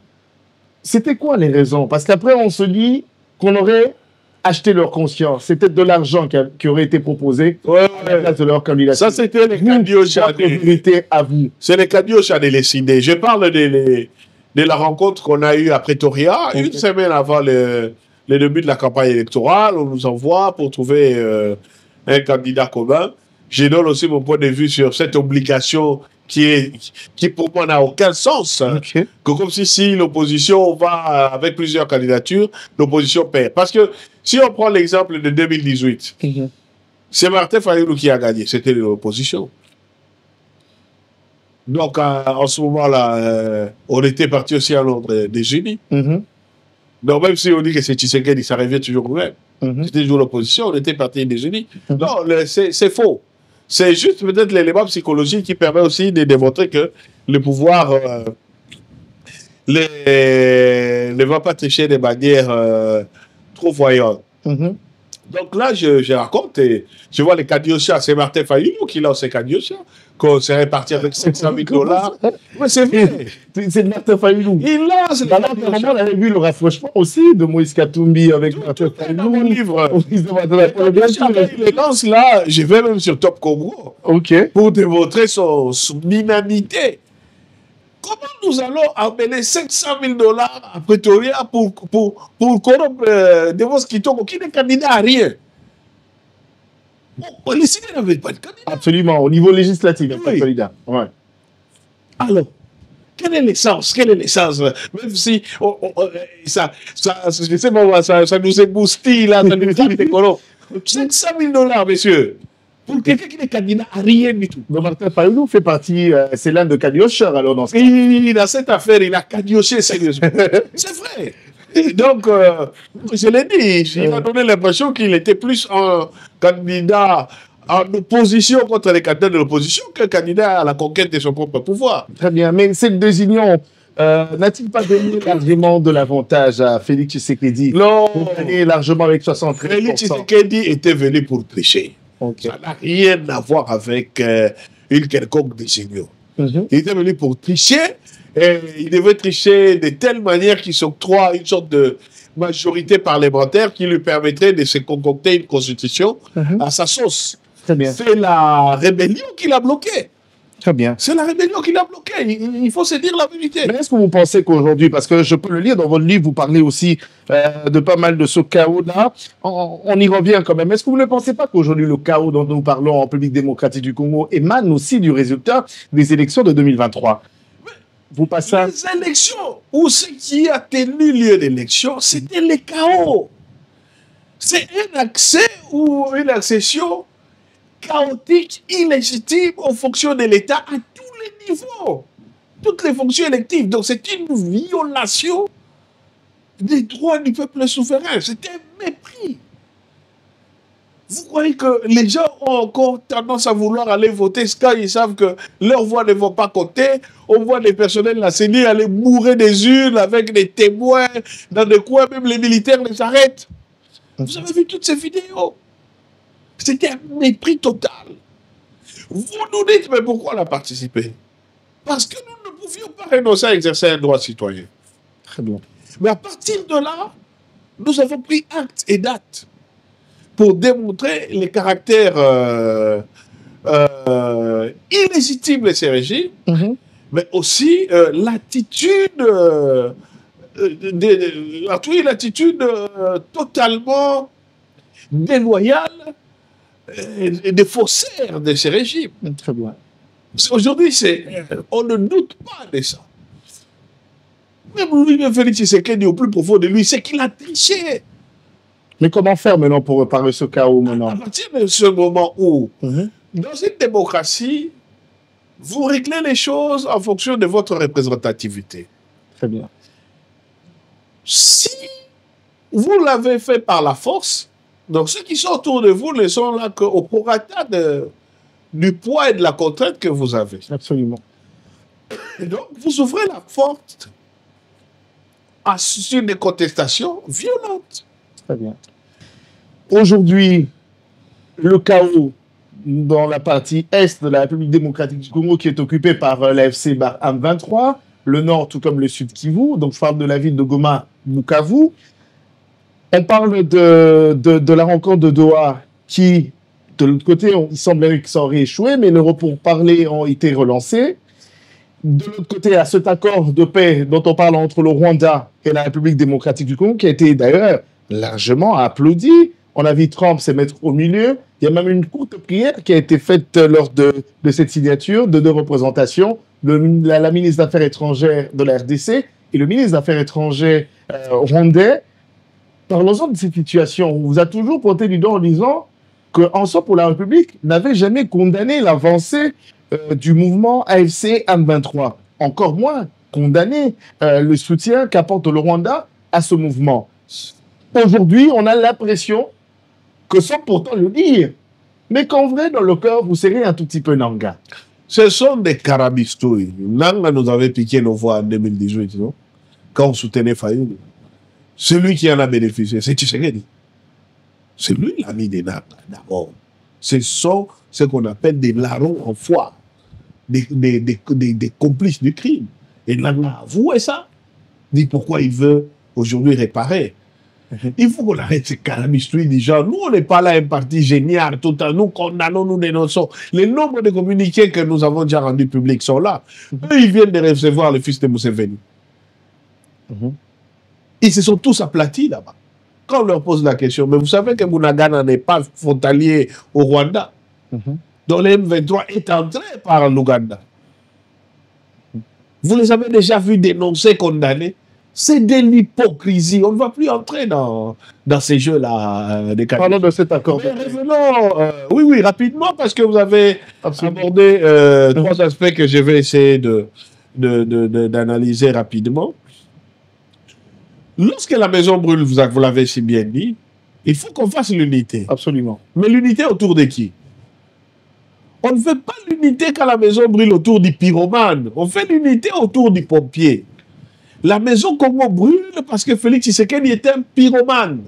[SPEAKER 2] C'était quoi les raisons? Parce qu'après, on se dit qu'on aurait acheté leur conscience. C'était de l'argent qui aurait été proposé à la place de leur candidature.
[SPEAKER 1] Ça, c'était les cadiochas.
[SPEAKER 2] À vous.
[SPEAKER 1] C'est les cadiochas de les idées. Je parle de la rencontre qu'on a eue à Pretoria, une semaine avant le début de la campagne électorale. On nous envoie pour trouver un candidat commun. Je donne aussi mon point de vue sur cette obligation qui pour moi n'a aucun sens. Que comme si l'opposition va avec plusieurs candidatures, l'opposition perd. Parce que si on prend l'exemple de 2018, c'est Martin Fayulu qui a gagné, c'était l'opposition. Donc en ce moment-là, on était parti aussi à l'ordre des Unis. Donc même si on dit que c'est Tshisekedi, ça revient toujours au même. C'était toujours l'opposition, on était parti des Unis. Non, c'est faux. C'est juste peut-être l'élément psychologique qui permet aussi de démontrer que le pouvoir ne va pas tricher de manière trop voyante. Donc là, je raconte et je vois les cadiochas. C'est Martin Fayulu qui lance ces cadiochas, qu'on s'est réparti avec 700 000 $. Mais c'est vrai.
[SPEAKER 2] C'est Martin Fayulu.
[SPEAKER 1] Il lance les
[SPEAKER 2] cadiochas. On avait vu le rapprochement aussi de Moïse Katumbi avec Martin Fayulu.
[SPEAKER 1] Dans mon livre. Il lance là, je vais même sur Top Congo. Pour démontrer son inanité. Comment nous allons amener 700 000 $ à Pretoria pour corrompre Devos Kitoko, qui n'est candidat à rien? Les Sidé n'avaient pas de candidat.
[SPEAKER 2] Absolument, au niveau législatif, il n'y a pas de candidat. Ouais.
[SPEAKER 1] Alors, quel est l'essence? Même si ça nous éboustille, là, ça nous fait des colons. 700 000 $, messieurs. Pour quelqu'un qui n'est candidat à rien du tout.
[SPEAKER 2] Donc Martin Fayulu fait partie, c'est l'un de cadiocheurs alors dans ce cas.
[SPEAKER 1] Dans cette affaire, il a cadioché sérieusement. C'est vrai. Et donc, je l'ai dit, il m'a donné l'impression qu'il était plus un candidat en opposition contre les candidats de l'opposition qu'un candidat à la conquête de son propre pouvoir.
[SPEAKER 2] Très bien, mais cette désunion n'a-t-il pas donné largement de l'avantage à Félix Tshisekedi?
[SPEAKER 1] Non.
[SPEAKER 2] Il a gagné largement avec 73%.
[SPEAKER 1] Félix Tshisekedi était venu pour tricher. Ça n'a rien à voir avec une quelconque décision. Il était venu pour tricher et il devait tricher de telle manière qu'il s'octroie une sorte de majorité parlementaire qui lui permettrait de se concocter une constitution à sa sauce. C'est la rébellion qui l'a bloqué.
[SPEAKER 2] Très bien.
[SPEAKER 1] C'est la rébellion qui l'a bloqué. Il faut se dire la vérité.
[SPEAKER 2] Mais est-ce que vous pensez qu'aujourd'hui, parce que je peux le lire dans votre livre, vous parlez aussi de pas mal de ce chaos-là, on y revient quand même. Est-ce que vous ne pensez pas qu'aujourd'hui, le chaos dont nous parlons en République démocratique du Congo émane aussi du résultat des élections de 2023? Vous passez
[SPEAKER 1] les élections, ou ce qui a tenu lieu d'élection, c'était le chaos. C'est un accès ou une accession chaotique, illégitime aux fonctions de l'État à tous les niveaux. Toutes les fonctions électives. Donc c'est une violation des droits du peuple souverain. C'est un mépris. Vous croyez que les gens ont encore tendance à vouloir aller voter quand ils savent que leurs voix ne vont pas compter? On voit des personnels de la CENI aller bourrer des urnes avec des témoins dans des coins, même les militaires les arrêtent. Vous avez vu toutes ces vidéos? C'était un mépris total. Vous nous dites, mais pourquoi on a participé? Parce que nous ne pouvions pas renoncer à exercer un droit citoyen.
[SPEAKER 2] Très bien.
[SPEAKER 1] Mais à partir de là, nous avons pris acte et date pour démontrer les caractères illégitimes de ces régimes, mais aussi l'attitude totalement déloyale et des faussaires de ces régimes.
[SPEAKER 2] Très bien.
[SPEAKER 1] Aujourd'hui, on ne doute pas de ça. Même lui, Félix Tshisekedi, au plus profond de lui, c'est qu'il a triché.
[SPEAKER 2] Mais comment faire maintenant pour réparer ce chaos maintenant?
[SPEAKER 1] À partir de ce moment où, dans une démocratie, vous réglez les choses en fonction de votre représentativité.
[SPEAKER 2] Très bien.
[SPEAKER 1] Si vous l'avez fait par la force, donc ceux qui sont autour de vous ne sont là qu'au prorata du poids et de la contrainte que vous avez.
[SPEAKER 2] Absolument.
[SPEAKER 1] Et donc, vous ouvrez la porte sur des contestations violentes.
[SPEAKER 2] Très bien. Aujourd'hui, le chaos dans la partie est de la République démocratique du Congo qui est occupée par l'AFC M23, le nord tout comme le sud Kivu, donc je parle de la ville de Goma, Bukavu. On parle de la rencontre de Doha qui, de l'autre côté, il semblerait que ça aurait échoué, mais les pourparlers ont été relancés. De l'autre côté, à cet accord de paix dont on parle entre le Rwanda et la République démocratique du Congo, qui a été d'ailleurs largement applaudi. On a vu Trump se mettre au milieu. Il y a même une courte prière qui a été faite lors de cette signature de deux représentations, la ministre des Affaires étrangères de la RDC et le ministre des Affaires étrangères rwandais. Parlons-en de cette situation. On vous a toujours pointé du doigt en disant qu'Ensemble pour la République n'avait jamais condamné l'avancée du mouvement AFC M23. Encore moins condamné le soutien qu'apporte le Rwanda à ce mouvement. Aujourd'hui, on a l'impression que sans pourtant le dire, mais qu'en vrai, dans le cœur, vous serez un tout petit peu nanga.
[SPEAKER 1] Ce sont des carabistouilles. Nanga nous avait piqué nos voix en 2018, non? Quand on soutenait Fayoulou. Celui qui en a bénéficié, c'est Tshisekedi. C'est lui l'ami des Nanga, d'abord. Ce sont ce qu'on appelle des larrons en foire, des complices du crime. Et Nanga a avoué ça. Dit pourquoi il veut aujourd'hui réparer. Il faut qu'on arrête ces carabistouilles des gens. Nous, on n'est pas là un parti génial. Tout le temps, nous condamnons, nous dénonçons. Les nombres de communiqués que nous avons déjà rendus publics sont là. Eux, ils viennent de recevoir le fils de Museveni. Ils se sont tous aplatis là-bas. Quand on leur pose la question, mais vous savez que Bunagana n'est pas frontalier au Rwanda, dont le M23 est entré par l'Ouganda. Vous les avez déjà vus dénoncer, condamner. C'est de l'hypocrisie. On ne va plus entrer dans ces jeux-là.
[SPEAKER 2] Parlons de cet accord.
[SPEAKER 1] Mais revenons, oui, rapidement, parce que vous avez abordé trois aspects que je vais essayer d'analyser rapidement. Lorsque la maison brûle, vous l'avez si bien dit, il faut qu'on fasse l'unité.
[SPEAKER 2] Absolument.
[SPEAKER 1] Mais l'unité autour de qui? On ne fait pas l'unité quand la maison brûle autour du pyromane. On fait l'unité autour du pompier. La maison Congo brûle parce que Félix Tshisekedi était un pyromane.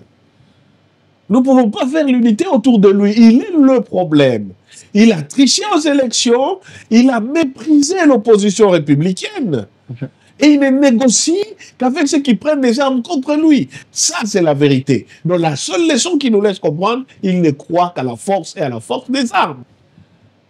[SPEAKER 1] Nous ne pouvons pas faire l'unité autour de lui. Il est le problème. Il a triché aux élections, il a méprisé l'opposition républicaine. Et il ne négocie qu'avec ceux qui prennent des armes contre lui. Ça, c'est la vérité. Donc la seule leçon qui nous laisse comprendre, il ne croit qu'à la force et à la force des armes.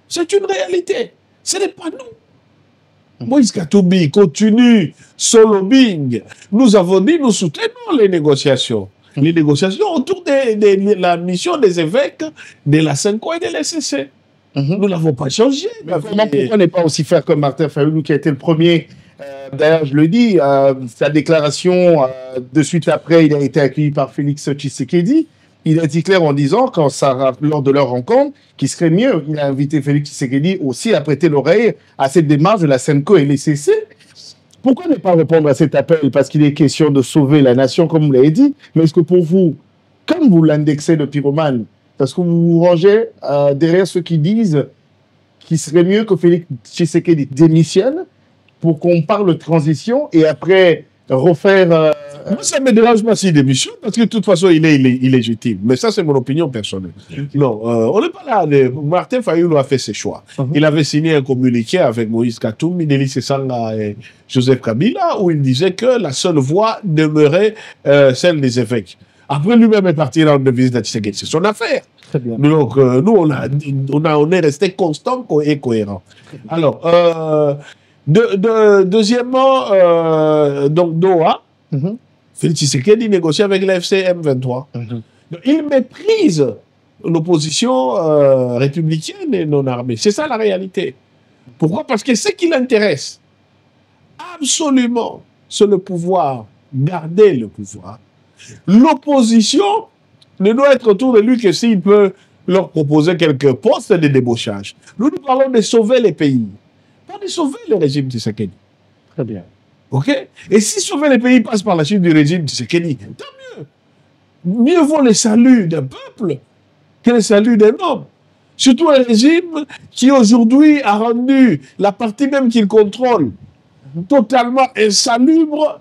[SPEAKER 1] C'est une réalité. Ce n'est pas nous. Moïse Katumbi continue son lobbying. Nous avons dit, nous soutenons les négociations. Les négociations autour de la mission des évêques, de la Senko et de l'SCC. Nous n'avons pas changé.
[SPEAKER 2] Mais pourquoi ne pas aussi faire comme Martin Fayoulou qui a été le premier? D'ailleurs, je le dis, sa déclaration, de suite après, il a été accueilli par Félix Tshisekedi. Il a dit clair en disant, lors de leur rencontre, qu'il serait mieux, il a invité Félix Tshisekedi aussi à prêter l'oreille à cette démarche de la Senko et l'SCC. Pourquoi ne pas répondre à cet appel? Parce qu'il est question de sauver la nation, comme vous l'avez dit. Mais est-ce que pour vous, comme vous l'indexez de pyromane, est-ce que vous vous rangez derrière ceux qui disent qu'il serait mieux que Félix Tshisekedi démissionne pour qu'on parle de transition et après refaire...
[SPEAKER 1] Moi, ça ne me dérange pas s'il démissionne, parce que de toute façon, il est illégitime. Mais ça, c'est mon opinion personnelle. Non, on n'est pas là. Martin Fayoulou a fait ses choix. Il avait signé un communiqué avec Moïse Katumbi, Denis Sanga et Joseph Kabila, où il disait que la seule voie demeurait celle des évêques. Après, lui-même est parti rendre visite à Tshisekedi. C'est son affaire.
[SPEAKER 2] Très bien.
[SPEAKER 1] Donc, nous, on est resté constant et cohérent. Alors, deuxièmement, donc Doha, Félix Tshisekedi négocie avec l'AFC M23. Donc, il méprise l'opposition républicaine et non armée. C'est ça la réalité. Pourquoi? Parce que ce qui l'intéresse, absolument, c'est le pouvoir, garder le pouvoir. L'opposition ne doit être autour de lui que s'il peut leur proposer quelques postes de débauchage. Nous parlons de sauver les pays. pas de sauver le régime Tshisekedi.
[SPEAKER 2] Très bien.
[SPEAKER 1] OK? Et si sauver les pays passe par la chute du régime Tshisekedi, tant mieux. Mieux vaut le salut d'un peuple que le salut d'un homme. Surtout un régime qui aujourd'hui a rendu la partie même qu'il contrôle totalement insalubre.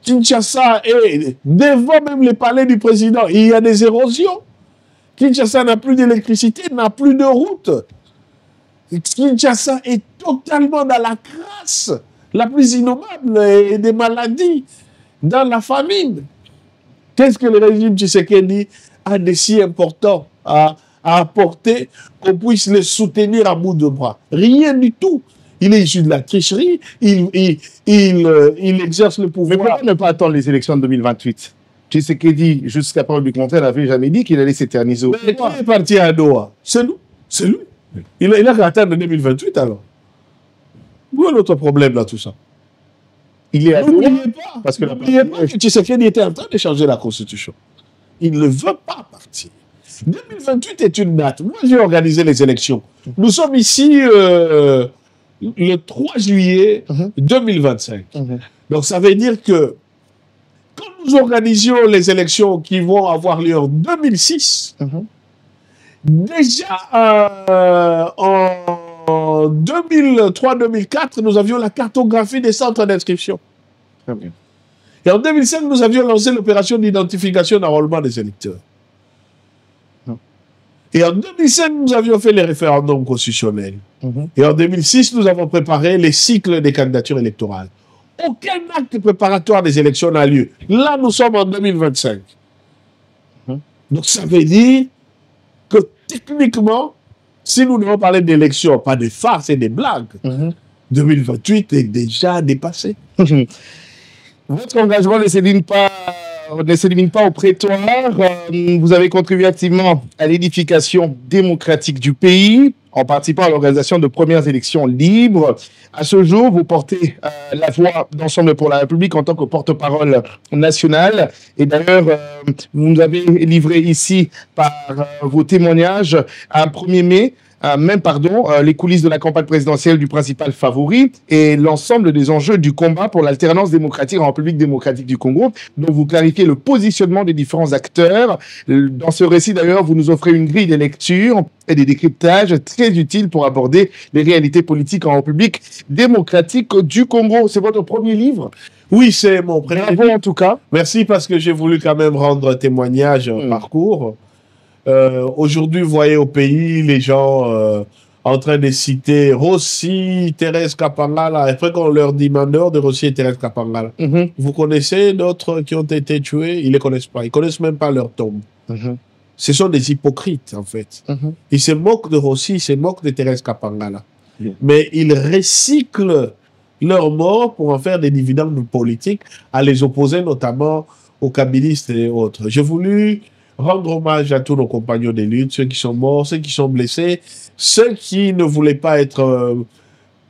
[SPEAKER 1] Kinshasa est devant même les palais du président. Il y a des érosions. Kinshasa n'a plus d'électricité, n'a plus de route. Kinshasa est totalement dans la crasse la plus innommable et des maladies, dans la famine. Qu'est-ce que le régime Tshisekedi a de si important à apporter qu'on puisse le soutenir à bout de bras? Rien du tout. Il est issu de la tricherie, il exerce le pouvoir.
[SPEAKER 2] Mais pourquoi ne pas attendre les élections de 2028? Tshisekedi, jusqu'à preuve du contraire, n'avait jamais dit qu'il allait s'éterniser au pouvoir.
[SPEAKER 1] Il est parti à Doha. C'est nous. C'est lui. Il a qu'à attendre 2028 alors. Où est notre problème là, tout ça?
[SPEAKER 2] Il est à Doha.
[SPEAKER 1] N'oubliez pas que Tshisekedi était en train de changer la constitution. Il ne veut pas partir. 2028 est une date. Moi, j'ai organisé les élections. Nous sommes ici le 3 juillet 2025. Donc, ça veut dire que quand nous organisions les élections qui vont avoir lieu en 2006, déjà en 2003-2004, nous avions la cartographie des centres d'inscription. Et en 2005, nous avions lancé l'opération d'identification d'enrôlement des électeurs. Et en 2005, nous avions fait les référendums constitutionnels. Et en 2006, nous avons préparé les cycles des candidatures électorales. Aucun acte préparatoire des élections n'a lieu. Là, nous sommes en 2025. Donc, ça veut dire que techniquement, si nous devons parler d'élections, pas de farces et des blagues, 2028 est déjà dépassé.
[SPEAKER 2] Votre engagement ne s'élimine pas au prétoire. Vous avez contribué activement à l'édification démocratique du pays en participant à l'organisation de premières élections libres. À ce jour, vous portez la voix d'Ensemble pour la République en tant que porte-parole national. Et d'ailleurs, vous nous avez livré ici par vos témoignages un 1er mai, les coulisses de la campagne présidentielle du principal favori et l'ensemble des enjeux du combat pour l'alternance démocratique en République démocratique du Congo, dont vous clarifiez le positionnement des différents acteurs. Dans ce récit, d'ailleurs, vous nous offrez une grille de lecture et des décryptages très utiles pour aborder les réalités politiques en République démocratique du Congo. C'est votre premier livre?
[SPEAKER 1] Oui, c'est mon premier livre.
[SPEAKER 2] Bravo en tout cas.
[SPEAKER 1] Merci parce que j'ai voulu quand même rendre témoignage parcours. Aujourd'hui, vous voyez au pays les gens en train de citer Rossi, Thérèse Kapangala. Après qu'on leur dit Mandor de Rossi et Thérèse Kapangala. Vous connaissez d'autres qui ont été tués? Ils ne les connaissent pas. Ils ne connaissent même pas leur tombe. Ce sont des hypocrites, en fait. Ils se moquent de Rossi, ils se moquent de Thérèse Kapangala. Mais ils recyclent leurs morts pour en faire des dividendes politiques, à les opposer notamment aux kabylistes et autres. J'ai voulu rendre hommage à tous nos compagnons de lutte, ceux qui sont morts, ceux qui sont blessés, ceux qui ne voulaient pas être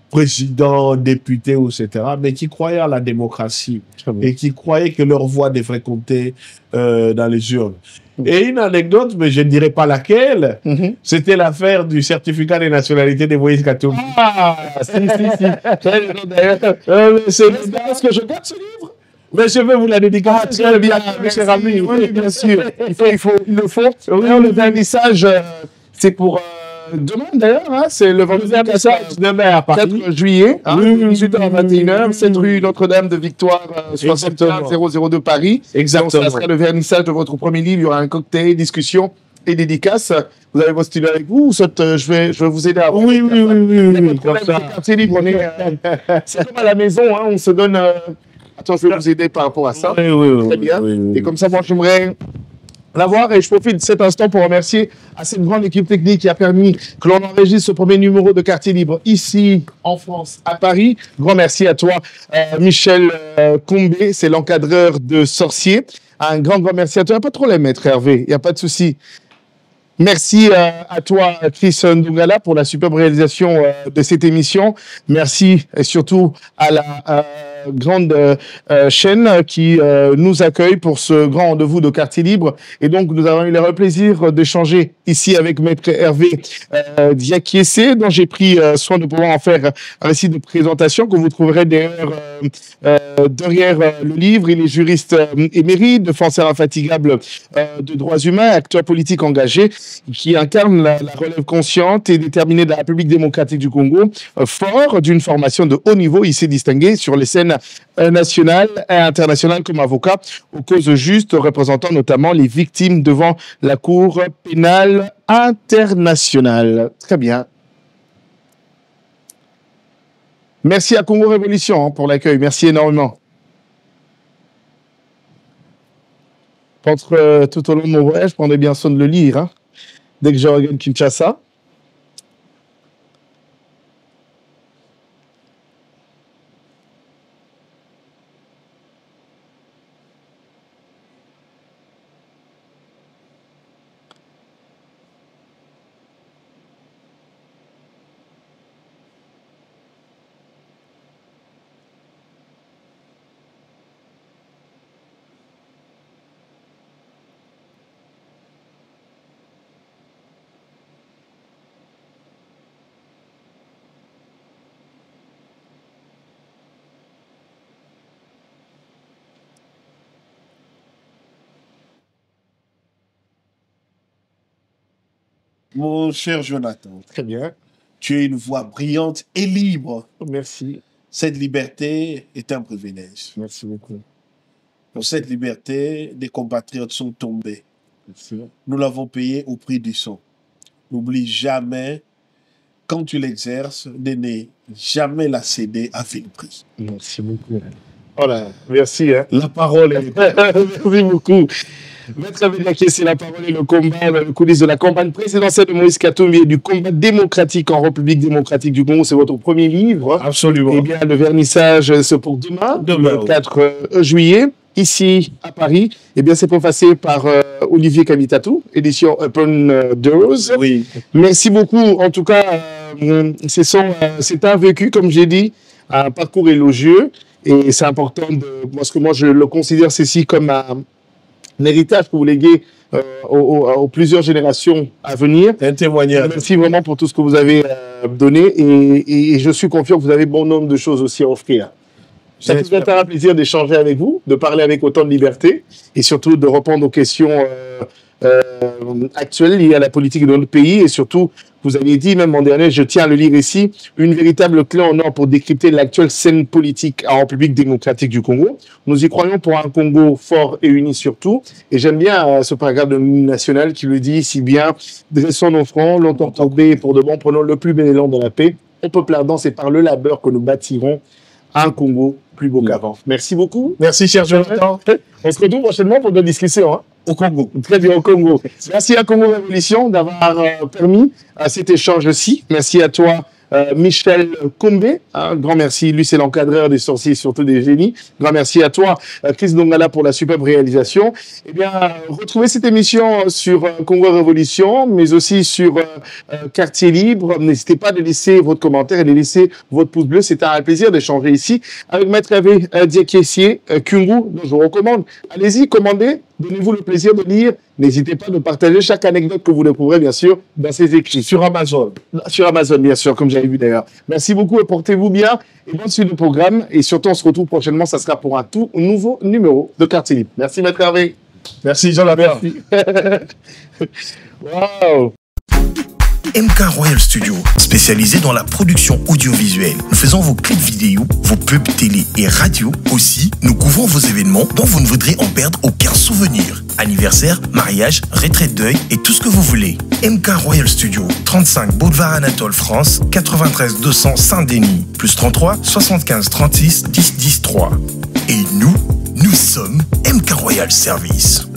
[SPEAKER 1] présidents, députés, etc., mais qui croyaient à la démocratie et qui croyaient que leur voix devrait compter dans les urnes. Et une anecdote, mais je ne dirai pas laquelle, c'était l'affaire du certificat de nationalité de Moïse Katumbi.
[SPEAKER 2] Ah, si. C'est parce que je garde ce livre.
[SPEAKER 1] Mais je vais vous la dédicacer.
[SPEAKER 2] Très bien, cher ami. Oui, bien sûr. Il le faut. Oui, le vernissage, c'est pour demain d'ailleurs. Hein, c'est le vernissage
[SPEAKER 1] demain à Paris.
[SPEAKER 2] 4 juillet, 18h à 21h, 7 rue Notre-Dame de Victoire, 61 Paris.
[SPEAKER 1] Exactement.
[SPEAKER 2] Donc, ça sera le vernissage de votre premier livre. Il y aura un cocktail, discussion et dédicace. Vous avez vos stylos avec vous ou soit je vais vous aider à...
[SPEAKER 1] Oui.
[SPEAKER 2] C'est comme à la maison, hein, on se donne... Attends, je vais vous aider par rapport à ça.
[SPEAKER 1] Oui.
[SPEAKER 2] Très bien. Et comme ça, moi, j'aimerais l'avoir et je profite de cet instant pour remercier à cette grande équipe technique qui a permis que l'on enregistre ce premier numéro de Quartier Libre ici en France, à Paris. Grand merci à toi, Michel Combé, c'est l'encadreur de Sorcier. Un grand merci à toi. Il n'y a pas trop les maîtres, Hervé, il n'y a pas de souci. Merci à toi, Chris Ndungala, pour la superbe réalisation de cette émission. Merci et surtout à la grande chaîne qui nous accueille pour ce grand rendez-vous de Quartier Libre. Et donc, nous avons eu le plaisir d'échanger ici avec Maître Hervé Diakiese, dont j'ai pris soin de pouvoir en faire un récit de présentation que vous trouverez derrière le livre. Il est juriste émérite, défenseur infatigable de droits humains, acteur politique engagé, qui incarne la relève consciente et déterminée de la République démocratique du Congo, fort d'une formation de haut niveau. Il s'est distingué sur les scènes nationales et internationales comme avocat aux causes justes, représentant notamment les victimes devant la Cour pénale internationale. Très bien. Merci à Congo Révolution pour l'accueil. Merci énormément. Tout au long de mon voyage, je prendrai bien soin de le lire. Hein, dès que je regarde Kinshasa.
[SPEAKER 1] Mon cher Jonathan,
[SPEAKER 2] très bien.
[SPEAKER 1] Tu es une voix brillante et libre.
[SPEAKER 2] Merci.
[SPEAKER 1] Cette liberté est un privilège.
[SPEAKER 2] Merci beaucoup.
[SPEAKER 1] Pour cette liberté, des compatriotes sont tombés.
[SPEAKER 2] Merci.
[SPEAKER 1] Nous l'avons payé au prix du sang. N'oublie jamais, quand tu l'exerces, de ne jamais la céder à vil prix.
[SPEAKER 2] Merci beaucoup. Voilà, merci. Hein.
[SPEAKER 1] La parole est...
[SPEAKER 2] Merci beaucoup. Maître Abedake, c'est la parole et le combat, le coulisses de la campagne présidentielle de Moïse Katumbi et du combat démocratique en République démocratique du Congo. C'est votre premier livre.
[SPEAKER 1] Absolument.
[SPEAKER 2] Eh bien, le vernissage, c'est pour demain, le 4 juillet, ici à Paris. Eh bien, c'est préfacé par Olivier Kamitatou, édition Open Doors.
[SPEAKER 1] Oui.
[SPEAKER 2] Merci beaucoup. En tout cas, c'est un vécu, comme j'ai dit, un parcours élogieux. Et c'est important parce que moi, je le considère ceci comme un héritage que vous léguez aux plusieurs générations à venir.
[SPEAKER 1] Un témoignage.
[SPEAKER 2] Merci vraiment pour tout ce que vous avez donné et je suis confiant que vous avez bon nombre de choses aussi à offrir. Ça nous fait un plaisir d'échanger avec vous, de parler avec autant de liberté et surtout de répondre aux questions actuelles liées à la politique de notre pays et surtout, vous aviez dit, même en dernier, je tiens à le lire ici, une véritable clé en or pour décrypter l'actuelle scène politique en République démocratique du Congo. Nous y croyons pour un Congo fort et uni surtout. Et j'aime bien ce paragraphe de l'Union nationale qui le dit si bien, dressons nos fronts, longtemps tombés pour de bon, prenons le plus bel élan de la paix. Au peuple ardent, c'est par le labeur que nous bâtirons un Congo plus beau qu'avant. Merci beaucoup.
[SPEAKER 1] Merci, cher Jonathan.
[SPEAKER 2] On se retrouve prochainement pour notre discussion. Hein.
[SPEAKER 1] Au Congo.
[SPEAKER 2] Très bien, au Congo. Merci à Congo Révolution d'avoir permis cet échange-ci. Merci à toi, Michel Combé. Un grand merci. Lui, c'est l'encadreur des sorciers et surtout des génies. Grand merci à toi, Chris Dongala, pour la superbe réalisation. Eh bien, retrouvez cette émission sur Congo Révolution, mais aussi sur Quartier Libre. N'hésitez pas à laisser votre commentaire et de laisser votre pouce bleu. C'est un plaisir d'échanger ici avec Maître Hervé Diakiese Kungu, dont je vous recommande. Allez-y, commandez. Donnez-vous le plaisir de lire. N'hésitez pas de partager chaque anecdote que vous découvrez, bien sûr, dans ses écrits.
[SPEAKER 1] Sur Amazon.
[SPEAKER 2] Sur Amazon, bien sûr, comme j'avais vu d'ailleurs. Merci beaucoup et portez-vous bien. Et bonne suite du programme. Et surtout, on se retrouve prochainement. Ça sera pour un tout nouveau numéro de Quartier Libre. Merci, Maître Hervé.
[SPEAKER 1] Merci, Jean-Lambert.
[SPEAKER 2] Waouh.
[SPEAKER 3] MK Royal Studio, spécialisé dans la production audiovisuelle. Nous faisons vos clips vidéo, vos pubs télé et radio. Aussi, nous couvrons vos événements dont vous ne voudrez en perdre aucun souvenir. Anniversaire, mariage, retraite deuil et tout ce que vous voulez. MK Royal Studio, 35 Boulevard Anatole France, 93 200 Saint-Denis, plus 33 75 36 10 10 3. Et nous sommes MK Royal Service.